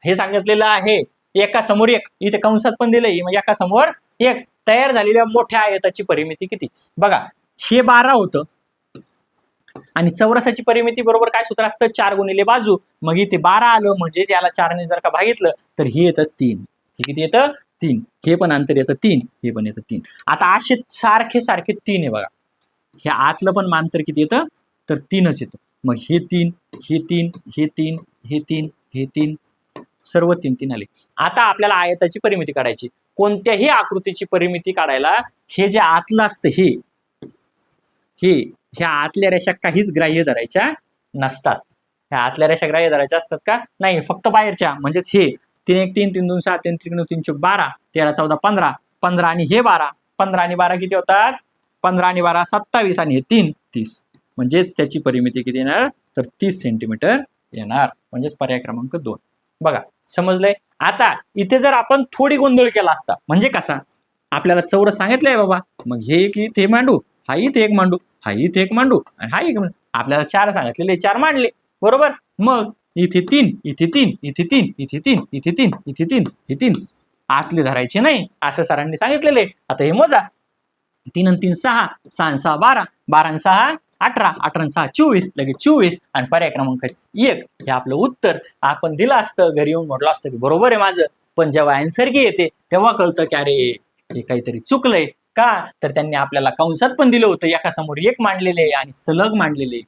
हे सांगितलेलं आहे. एका समोर एक, इथे कंसात पण दिलंय, म्हणजे एका समोर एक. तयार झालेल्या मोठ्या आयताची परिमिती किती? बघा, हे 12 होतं आणि चौरसाची परिमिती बरोबर काय सूत्र असतं? 4 गुणिले बाजू. मग इथे 12 आलं म्हणजे त्याला 4 ने जर का भागितलं तर हे येतं 3. हे किती येतं? 3. हे पण अंतर येतं 3, हे पण येतं 3. आता असे सारखे 3 आहे बघा. हे आतलं पण अंतर किती येतं? तर 3च येतं. मग हे 3, हे 3, हे 3, हे 3, हे 3, सर्व 3 3 आले. आता आपल्याला आयताची परिमिती काढायची. कोणत्याही आकृतीची परिमिती काढायला हे जे आतलं असतं ह्या आतल्या रेषा काहीच ग्राह्य धरायच्या नसतात. ह्या आतल्या रेषा ग्राह्य धरायच्या असतात का? नाही, फक्त बाहेरच्या. म्हणजेच हे 3 1 3 3 2 6 3 3 3 4 12 13 14 15 15 आणि हे 12 15 आणि 12 किती होतात? 15 आणि 12 27 आणि हे 3 30. म्हणजेच त्याची परिमिती किती येणार? तर 30 सेंटीमीटर येणार. म्हणजेच पर्याय क्रमांक 2. बघा, समजलंय? आता इथे जर आपण थोडी गोंधळ केला असता, म्हणजे कसा? आपल्याला चौरस सांगितलंय बाबा, मग हे इथे मांडू, हा इथे एक मांडू, हा इथे एक मांडू आणि हा एक मांडू. आपल्याला 4 सांगितलेले, 4 मांडले, बरोबर. मग इथे 3, इथे 3, इथे 3, इथे 3, इथे 3, इथे 3, हे 3 आतले धरायचे नाही असं सरांनी सांगितलेले. आता हे मोजा, 3 आणि 3 6, 6 आणि 6 12, 12 आणि 6 18, 18 आणि 6 24, लगेच 24 आणि पर्याय क्रमांक 1 हे आपलं उत्तर. आपण दिलं असतं, घरी येऊन म्हटलं असतं की बरोबर आहे माझं, पण जेव्हा आन्सर की येते तेव्हा कळतं की अरे हे काहीतरी चुकलंय. का? तर त्यांनी आपल्याला कंसात पण दिलं होतं, एका समोर एक मांडलेले आणि सलग मांडलेले.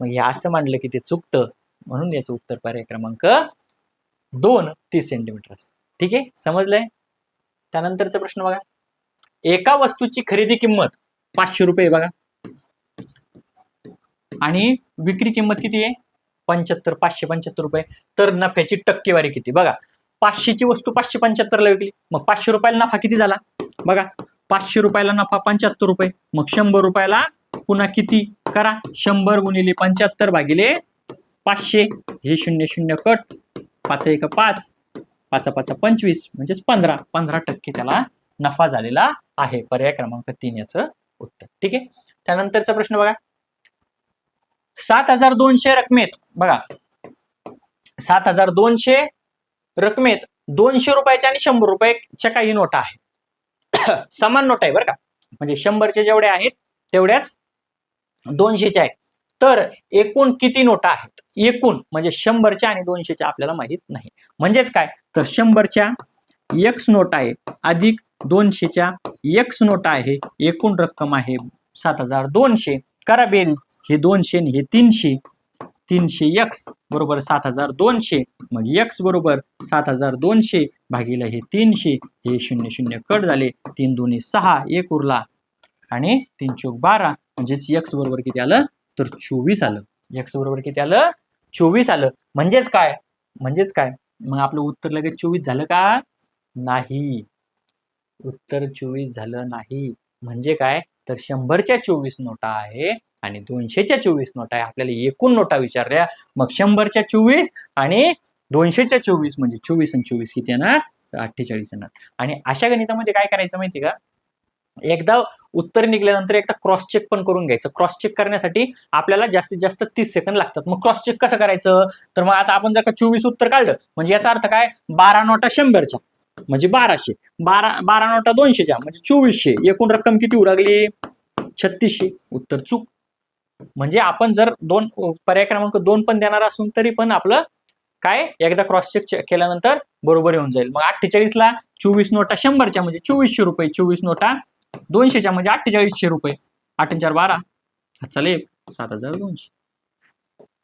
मग हे असं मांडलं की ते चुकतं. म्हणून याचं उत्तर पर्याय क्रमांक 2 30 सेंटीमीटर असतं. ठीक आहे, समजलंय? त्यानंतरचा प्रश्न बघा, एका वस्तूची खरेदी किंमत 500 रुपये बघा आणि विक्री किंमत किती आहे? 575 रुपये. तर नफ्याची टक्केवारी किती? बघा, 500ची वस्तू 575 ला विकली, मग 500 रुपयाला नफा किती झाला? बघा, 500 रुपयाला नफा 75 रुपये. मग 100 रुपयाला पुन्हा किती करा? 100 गुणिले 75 भागिले 500. हे 0 0 कट, 5 1 5, 5 5 25 म्हणजेच 15% त्याला नफा झालेला आहे. पर्याय क्रमांक 3 याचं उत्तर. ठीक आहे. त्यानंतरचा प्रश्न बघा, 7200 रकमेत, बघा 7200 रकमेत 200 रुपयाच्या आणि 100 रुपयाच्या काही नोटा आहेत. समान नोट आहे बरं का, म्हणजे 100चे जेवढे आहेत तेवढ्याच 200च्या आहेत. तर एकूण किती नोटा आहेत? एकूण म्हणजे 100च्या आणि 200च्या आपल्याला माहित नाही. म्हणजेच काय, तर 100च्या x नोट आहे अधिक 200च्या x नोट आहे, एकूण रक्कम आहे 7200. करा बेरीज, हे 200 हे 300, 300x बरोबर 7200. मग x बरोबर 7200 भागिले हे 300, हे 0 0 कट झाले, 3 2 6, 1 उरला आणि 3 चौक 12, म्हणजेच x बरोबर किती आलं, तर 24 आलं. x बरोबर किती आलं, 24 आलं. म्हणजेच काय, मग आपलं उत्तर लगेच 24 झालं का? नाही, उत्तर 24 झालं नाही. म्हणजे काय, तर 100च्या 24 नोटा आहे आणि 200च्या 24 नोटा आहे. आपल्याला एकूण नोटा विचारल्या, मग 100च्या 24 आणि 200च्या 24 म्हणजे 24 आणि 24 किती येणार, 48 येणार. आणि अशा गणितामध्ये काय करायचं माहिती का, एकदा उत्तर निघाल्यानंतर एकदा क्रॉस चेक पण करून घ्यायचं. क्रॉस चेक करण्यासाठी आपल्याला जास्तीत जास्त 30 सेकंद लागतात. मग क्रॉस चेक कसं करायचं, तर मग आता आपण जर का 24 उत्तर काढलं म्हणजे याचा अर्थ काय, 12 नोटा 100च्या म्हणजे 1200, 12 नोटा 200च्या म्हणजे 2400, एकूण रक्कम किती उरगली, 3600. उत्तर चूक. म्हणजे आपण जर पर्याय क्रमांक 2 पण देणार असून तरी पण आपलं काय, एकदा क्रॉस चेक केल्यानंतर बरोबर येऊन जाईल. मग 48ला 24 नोटा 100च्या म्हणजे 2400 रुपये, 24 नोटा 200च्या म्हणजे 4800 रुपये, 8 4 12, चला 7200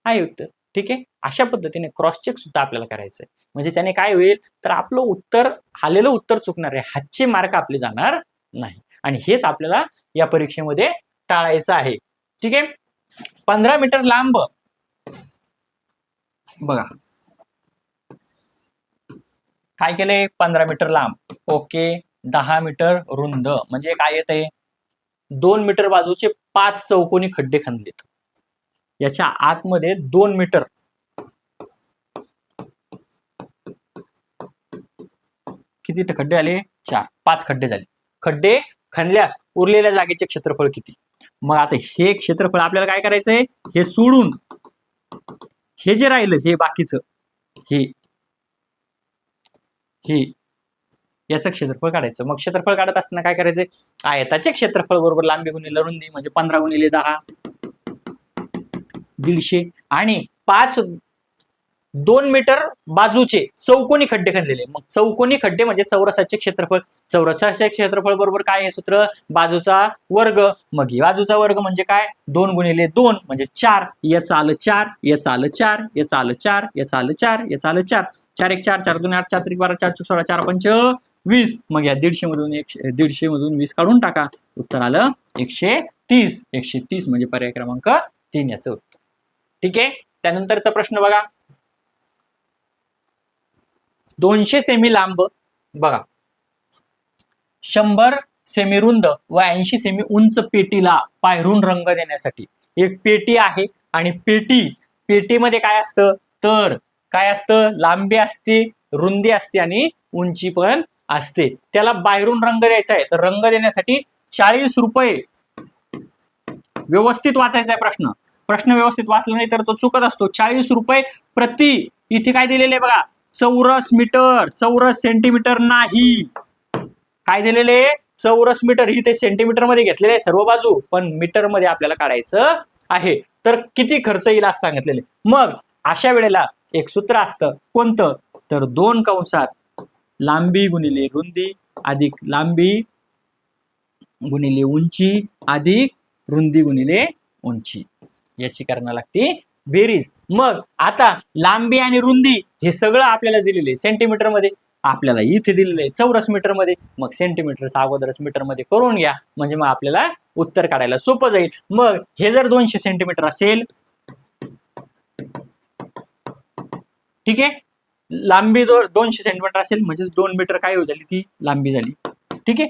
आहे उत्तर. ठीक आहे, अशा पद्धतीने क्रॉस चेक सुद्धा आपल्याला करायचंय. म्हणजे त्याने काय होईल, तर आपलं उत्तर, आलेलं उत्तर चुकणार आहे, हातचे मार्क आपले जाणार नाही. आणि हेच आपल्याला या परीक्षेमध्ये टाळायचं आहे. ठीक आहे, 15 मीटर लांब बघा काय केलंय, 15 मीटर लांब, ओके, 10 मीटर रुंद म्हणजे काय येते, 2 मीटर बाजूचे 5 चौकोनी खड्डे खणलेत. याच्या आतमध्ये 2 मीटर किती खड्डे आले, 4, 5 खड्डे झाले. खड्डे खणल्यास उरलेल्या जागेचे क्षेत्रफळ किती? मग आता हे क्षेत्रफळ आपल्याला काय करायचंय, हे सोडून हे जे राहिलं हे बाकीचं, हे याचं क्षेत्रफळ काढायचं. मग क्षेत्रफळ काढत असताना काय करायचंय, आयताचे क्षेत्रफळ बरोबर लांबी गुणिले रुंदी म्हणजे 15 गुणिले 10 150 आणि 2 मीटर बाजूचे चौकोनी खड्डे खणलेले. मग चौकोनी खड्डे म्हणजे चौरसाचे क्षेत्रफळ, चौरसाचे क्षेत्रफळ बरोबर काय आहे सूत्र, बाजूचा वर्ग. मग बाजूचा वर्ग म्हणजे काय, 2 गुणिले 2 म्हणजे 4, याचं आलं 4, याचं आलं 4, याचं आलं 4, याचं आलं 4, याचं आलं 4, 4 1 4, 4 2 8, 4 3 12, 4 4 16, 4 5 20. मग या 150 मधून 20 काढून टाका, उत्तर आलं 130. 130 म्हणजे पर्याय क्रमांक 3 याचं उत्तर. ठीक आहे, त्यानंतरचा प्रश्न बघा, 200 सेमी लांब बघा, 100 सेमी रुंद व 80 सेमी उंच पेटीला पायरून रंग देण्यासाठी एक पेटी आहे. आणि पेटीमध्ये काय असतं, तर काय असतं, लांबी असते, रुंदी असते आणि उंची पण असते. त्याला बाहेरून रंग द्यायचा आहे, तर रंग देण्यासाठी 40 रुपये. व्यवस्थित वाचायचा आहे प्रश्न व्यवस्थित वाचला नाही तर तो चुकत असतो. 40 रुपये प्रति, इथे काय दिलेले बघा, चौरस मीटर, चौरस सेंटीमीटर नाही. काय दिलेले, चौरस मीटर. ही ते सेंटीमीटर मध्ये घेतलेले आहे सर्व बाजू, पण मीटर मध्ये आपल्याला काढायचं आहे. तर किती खर्च येईल असं सांगितलेले. मग अशा वेळेला एक सूत्र असतं, कोणतं, तर 2 कंसात लांबी गुणिले रुंदी अधिक लांबी गुणिले उंची अधिक रुंदी गुणिले उंची, याची करायला लागते बेरीज. मग आता लांबी आणि रुंदी हे सगळं आपल्याला दिलेले सेंटीमीटर मध्ये, आपल्याला इथे दिलेलं आहे चौरस मीटर मध्ये. मग सेंटीमीटरचा अगोदरच मीटर मध्ये करून घ्या, म्हणजे मग आपल्याला उत्तर काढायला सोपं जाईल. मग हे जर 200 सेंटीमीटर असेल, ठीक आहे, लांबी 200 सेंटीमीटर असेल म्हणजे 2 मीटर काय हो झाली, ती लांबी झाली. ठीक आहे,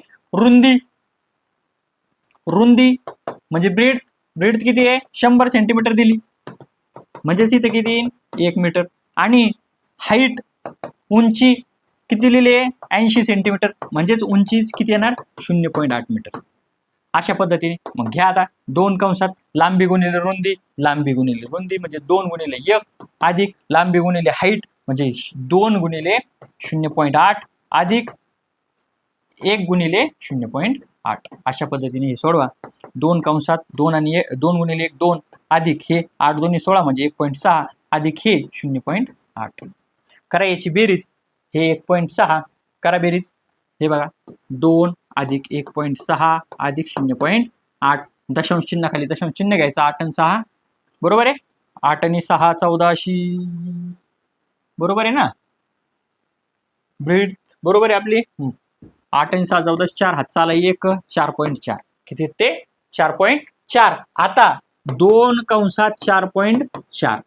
रुंदी म्हणजे ब्रेड किती आहे, 100 सेंटीमीटर दिली, म्हणजेच इथे किती, 1 मीटर. आणि हाईट, उंची किती दिलेली आहे, 80 सेंटीमीटर, म्हणजेच उंची किती येणार, 0.8 मीटर. अशा पद्धतीने मग घ्या आता 2 कंसात लांबी गुणिले रुंदी म्हणजे 2 गुणिले 1 अधिक लांबी गुणिले हाईट म्हणजे 2 गुणिले 0.8 अधिक 1 गुणिले 0.8 अशा पद्धतीने हे सोडवा. 2 कंसात 2 आणि 2 गुणिले 1 2 अधिक हे 8 2 16 म्हणजे 1.6 अधिक हे 0.8. करा याची बेरीज. हे 1.6 करा बेरीज. हे बघा 2 अधिक 1.6 अधिक 0.8 दशांश चिन्हाखाली दशांश चिन्ह घ्यायचं. 8 आणि 6 बरोबर आहे. 8 आणि 6 14 बरोबर आहे ना. ब्रीड बरोबर आहे आपली. 8 आणि 6 14 4 हात चाला 1 4.4 किती ते 4.4. आता 2 कंसात 4.4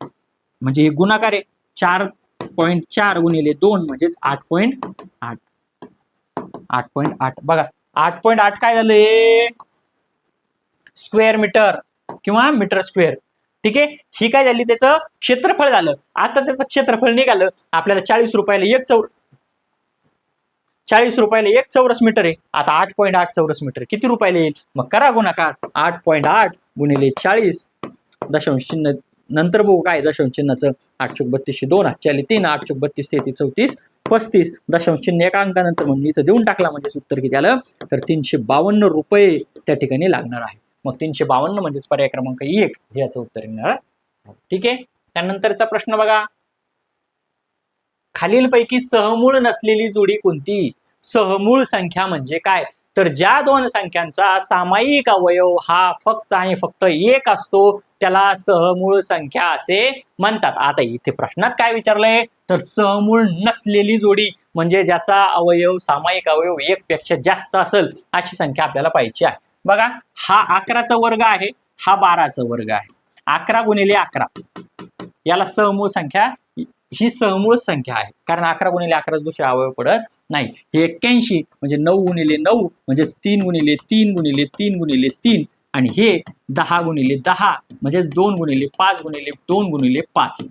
म्हणजे हे गुणाकार आहे. 4.4 गुणिले 2 म्हणजेच 8.8. 8.8 बघा 8.8 काय झाले स्क्वेअर मीटर किंवा मीटर स्क्वेअर. ठीक आहे. ही काय झाली त्याचं क्षेत्रफळ झालं. आता त्याचं क्षेत्रफळ निघालं आपल्याला 40 रुपयाला 1 चौरस मीटर आहे. आता 8.8 चौरस मीटर किती रुपयाला येईल मग करा गुणाकार. 8.8 गुणिले 40 दशांश चिन्ह नंतर बघू काय दशांश चिन्हाचं. 8 चोक 32 2 8 3 8 चोक 32 33 34 35 दशांश चिन्ह एका अंकानंतर म्हणून इथं देऊन टाकला म्हणजेच उत्तर किती आलं तर 352 रुपये त्या ठिकाणी लागणार आहे. मग 352 म्हणजेच पर्याय क्रमांक 1 हे याचं उत्तर येणार. ठीक आहे. त्यानंतरचा प्रश्न बघा. खालीलपैकी सहमूळ नसलेली जोडी कोणती. सहमूळ संख्या म्हणजे काय तर ज्या दोन संख्यांचा सामायिक अवयव हा फक्त आणि फक्त 1 असतो त्याला सहमूळ संख्या असे म्हणतात. आता इथे प्रश्नात काय विचारलंय तर सहमूळ नसलेली जोडी म्हणजे ज्याचा अवयव सामायिक अवयव 1 पेक्षा जास्त असेल अशी संख्या आपल्याला पाहिजे आहे. बघा हा 11चा वर्ग आहे. हा 12चा वर्ग आहे. 11 गुणिले 11 याला सहमूळ संख्या ही सहमूळ संख्या आहे कारण 11 गुणिले 11 दुसरे अवयव पडत नाही. हे 81 म्हणजे 9 गुणिले 9 म्हणजे 3 गुणिले 3 गुणिले 3 गुणिले 3 आणि हे 10 गुणिले 10 म्हणजे 2 गुणिले 5 गुणिले 2 गुणिले 5.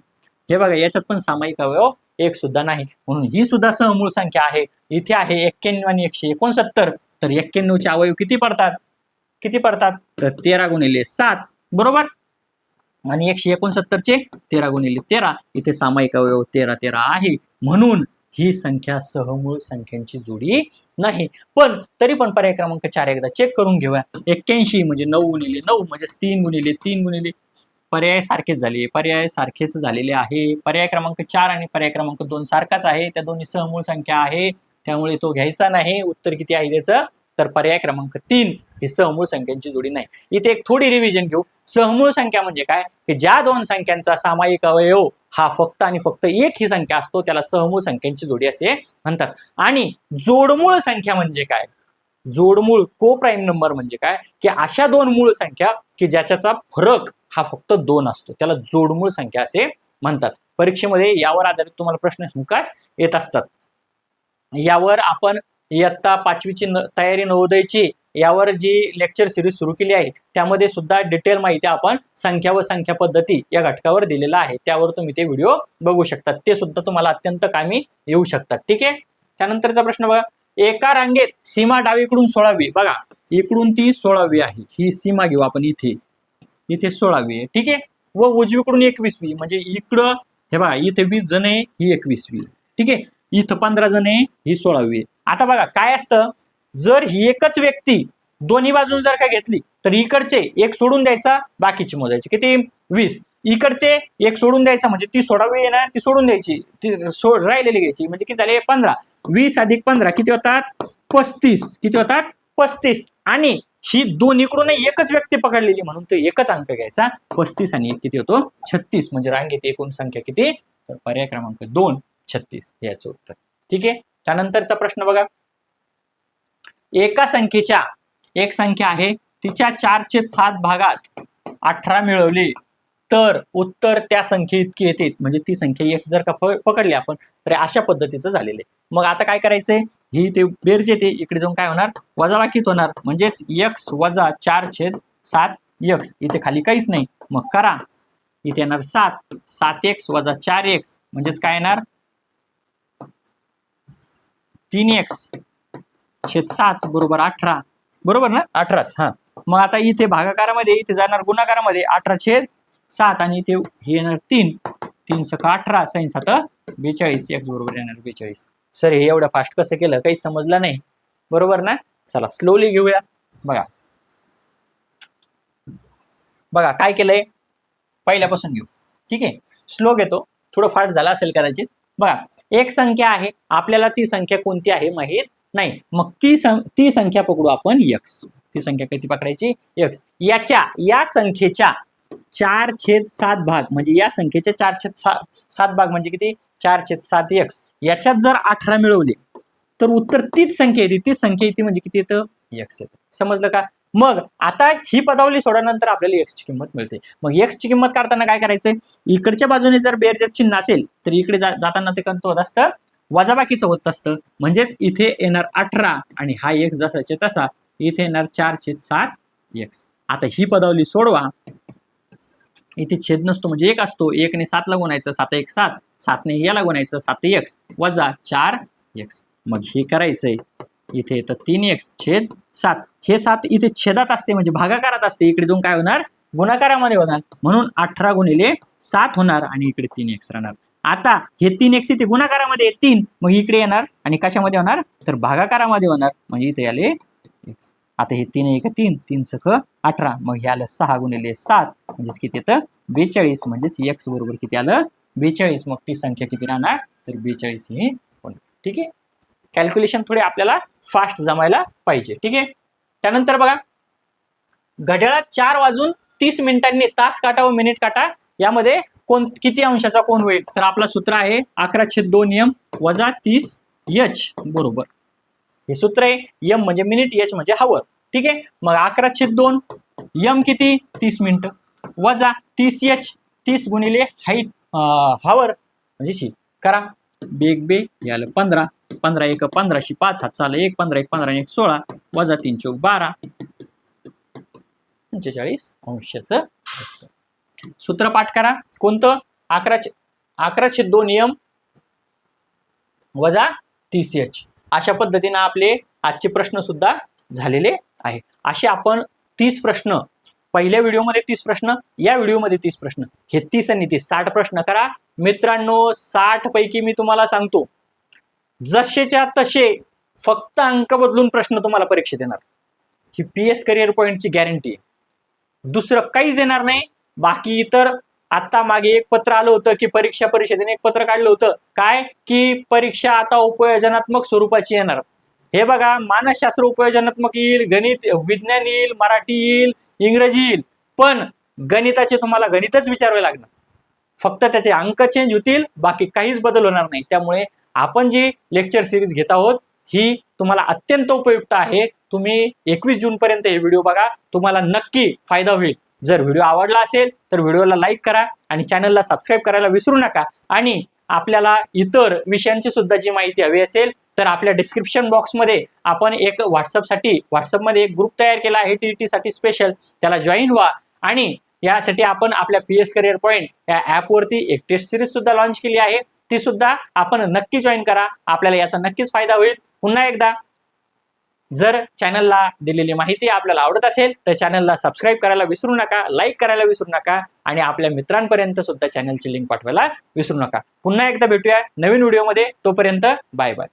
हे बघा याच्यात पण सामायिक अवयव 1 सुद्धा नाही म्हणून ही सुद्धा सहमूळ संख्या आहे. इथे आहे 91 आणि 169 तर 91 चे अवयव किती पडतात तर 13 गुणिले 7 बरोबर आणि 169 चे 13 गुणिले 13 इथे सामायिक अवयव 13 13 आहे म्हणून ही संख्या सहमूळ संख्यांची जोडी नाही. पण तरी पण पर्याय क्रमांक 4 एकदा चेक करून घेऊया. 81 म्हणजे 9 गुणिले 9 म्हणजे 3 गुणिले 3 गुणिले पर्याय सारखेच झालेले आहे. पर्याय क्रमांक 4 आणि पर्याय क्रमांक 2 सारखाच आहे. त्या दोन्ही सहमूळ संख्या आहे त्यामुळे तो घ्यायचा नाही. उत्तर किती आहे त्याचं तर पर्याय क्रमांक 3 ही सहमूळ संख्यांची जोडी नाही. इथे एक थोडी रिव्हिजन घेऊ. सहमूळ संख्या म्हणजे काय की ज्या दोन संख्यांचा सामायिक अवयव हा फक्त आणि फक्त 1 ही संख्या असतो त्याला सहमूळ संख्यांची जोडी असे म्हणतात. आणि जोडमूळ संख्या म्हणजे काय जोडमूळ को-प्राईम नंबर म्हणजे काय की अशा दोन मूळ संख्या की ज्याच्याचा फरक हा फक्त 2 असतो त्याला जोडमूळ संख्या असे म्हणतात. परीक्षेमध्ये यावर आधारित तुम्हाला प्रश्न हमखास येत असतात. यावर आपण इयत्ता 5वीची तयारी नवोदयची यावर जी लेक्चर सिरीज सुरू केली आहे त्यामध्ये सुद्धा डिटेल माहिती आपण संख्या व संख्या पद्धती या घटकावर दिलेला आहे. त्यावर तुम्ही ते व्हिडिओ बघू शकता. ते सुद्धा तुम्हाला अत्यंत कामी येऊ शकतात. ठीक आहे. त्यानंतरचा प्रश्न बघा. एका रांगेत सीमा डावीकडून 16वी बघा इकडून ती 16वी आहे. ही सीमा घेऊ आपण इथे 16वी आहे. ठीक आहे. व उजवीकडून 21वी म्हणजे इकडं हे बघा इथे 20 जण आहे ही 21वी. ठीक आहे. इथं 15 जण आहे ही 16वी. आता बघा काय असतं जर ही एकच व्यक्ती दोन्ही बाजून जर का घेतली तर इकडचे एक सोडून द्यायचा बाकीची मोजायची किती 20 इकडचे एक सोडून द्यायचा म्हणजे ती 16वी आहे ना ती सोडून द्यायची ती राहिलेली घ्यायची म्हणजे किती झाले 15 20 अधिक 15 किती होतात 35 किती होतात 35 आणि ही दोन्हीकडून एकच व्यक्ती पकडलेली म्हणून तो एकच अंक घ्यायचा 35 आणि 1 किती होतो 36 म्हणजे रांगेत एकूण संख्या किती तर पर्याय क्रमांक 2 36 याचं उत्तर. ठीक आहे. त्यानंतरचा प्रश्न बघा. एका संख्येच्या एक संख्या आहे तिच्या 4/7 भागात 18 मिळवले तर उत्तर त्या संख्ये इतकी येते म्हणजे ती संख्या एक जर का पकडली आपण तर अशा पद्धतीचं झालेलं आहे. मग आता काय करायचंय ही ते बेरज येते इकडे जाऊन काय होणार वजाबाकीत होणार म्हणजेच x वजा 4/7 x इथे खाली काहीच नाही मग करा इथे येणार 7 7x वजा 4x म्हणजेच काय येणार 3x/7 बरोबर 18 बरोबर ना 18च. हा मग आता इथे भागाकारामध्ये इथे जाणार गुणाकारामध्ये 18/7 आणि इथे हे येणार 3 3 सक 18 sin 7 42 x बरोबर येणार 42. सर हे एवढं फास्ट कसं केलं काही समजलं नाही बरोबर ना. चला स्लोली घेऊया. बघा बघा काय केलंय पहिल्यापासून घेऊ. ठीक आहे स्लो घेतो थोडं फास्ट झाला असेल कदाचित. बघा एक संख्या आहे आपल्याला ती संख्या कोणती आहे माहित नाही मग ती संख्या पकडू आपण x. ती संख्या किती पकडायची x. या संख्येच्या 4/7 भाग म्हणजे या संख्येचे 4/7 भाग म्हणजे किती 4/7 x. याच्यात जर 18 मिळवले तर उत्तर तीच संख्या येते. तीच संख्या येते म्हणजे किती येतं x येतं. समजलं का. मग आता ही पदावली सोडल्यानंतर आपल्याला x ची किंमत मिळते. मग x ची किंमत काढताना काय करायचंय इकडच्या बाजूने जर बेरजेचं चिन्ह असेल तर इकडे जाताना ते कोणतं होत असतं वजाबाकीचं होत असतं. म्हणजेच इथे येणार 18 आणि हा x जसाचे तसा इथे येणार 4/7 x. आता ही पदावली सोडवा. इथे छेद नसतो म्हणजे 1 असतो. 1 ने 7 ला गुणायचं 7 1 7 7 ने याला गुणायचं 7 x वजा 4x. मग हे करायचंय इथे येतं 3x छेद 7. हे 7 इथे छेदात असते म्हणजे भागाकारात असते. इकडे जाऊन काय होणार गुणाकारामध्ये होणार म्हणून 18 गुणिले 7 होणार आणि इकडे 3x राहणार. आता हे 3x इथे गुणाकारामध्ये 3 मग इकडे येणार आणि कशामध्ये होणार तर भागाकारामध्ये होणार म्हणजे इथे आले x. आता हे 3 1 3 3 सक 18 मग हे आलं 6 गुणिले 7 म्हणजेच किती येतं 42 म्हणजेच x बरोबर किती आलं 42. मग ती संख्या किती राहणार तर 42 ही होणार. ठीक आहे कॅल्क्युलेशन थोडे आपल्याला फास्ट जमायला पाहिजे. ठीक आहे त्यानंतर बघा घड्याळात 4:30 तास काटा व मिनिट काटा यामध्ये किती अंशाचा कोण होईल तर आपला सूत्र आहे 11/2 m वजा 30 h बरोबर. हे सूत्र आहे m म्हणजे मिनिट h म्हणजे हावर. ठीक आहे मग 11/2 m किती 30 मिनिट वजा 30 h 30 गुणिले हाईट हावर म्हणजे करा बेग बे याला 15 15 1 15 5 हात चाल 1 15 1 15 1 16 वजा 3 चौक 12 45 अंशाचं सूत्र पाठ करा. कोणतं 11/2 m वजा 30 h. अशा पद्धतीने आपले आजचे प्रश्न सुद्धा झालेले आहे. असे आपण 30 प्रश्न पहिल्या व्हिडिओमध्ये 30 प्रश्न या व्हिडिओमध्ये 30 प्रश्न हे 30 आणि 30 60 प्रश्न करा मित्रांनो. 60 पैकी मी तुम्हाला सांगतो जसेच्या तसे फक्त अंक बदलून प्रश्न तुम्हाला परीक्षेत येणार. ही PS करिअर पॉइंटची गॅरंटी आहे. दुसरं काहीच येणार नाही. बाकी इतर आता मागे एक पत्र आलं होतं की परीक्षा परिषदेने एक पत्र काढलं होतं काय की परीक्षा आता उपयोजनात्मक स्वरूपाची येणार. हे बघा मानसशास्त्र उपयोजनात्मक येईल गणित विज्ञान येईल मराठी येईल इंग्रजी येईल पण गणिताचे तुम्हाला गणितच विचारावे लागणार. फक्त त्याचे अंक चेंज होतील बाकी काहीच बदल होणार नाही. त्यामुळे आपण जी लेक्चर सिरीज घेत आहोत ही तुम्हाला अत्यंत उपयुक्त आहे. तुम्ही 21 जून पर्यंत हे व्हिडिओ बघा तुम्हाला नक्की फायदा होईल. जर व्हिडिओ आवडला असेल तर व्हिडिओला लाईक करा आणि चॅनलला सबस्क्राईब करायला विसरू नका. आणि आपल्याला इतर विषयांची सुद्धा जी माहिती हवी असेल तर आपल्या डिस्क्रिप्शन बॉक्समध्ये आपण एक व्हॉट्सअपमध्ये एक ग्रुप तयार केला आहे TET साठी स्पेशल. त्याला जॉईन व्हा आणि यासाठी आपण आपल्या PS करिअर पॉइंट या ॲपवरती एक टेस्ट सिरीज सुद्धा लॉन्च केली आहे. ती सुद्धा आपण नक्की जॉईन करा. आपल्याला याचा नक्कीच फायदा होईल. पुन्हा एकदा जर चॅनलला दिलेली माहिती आपल्याला आवडत असेल तर चॅनलला सबस्क्राईब करायला विसरू नका लाईक करायला विसरू नका आणि आपल्या मित्रांपर्यंत सुद्धा चॅनलची लिंक पाठवायला विसरू नका. पुन्हा एकदा भेटूया नवीन व्हिडिओमध्ये. तोपर्यंत बाय बाय.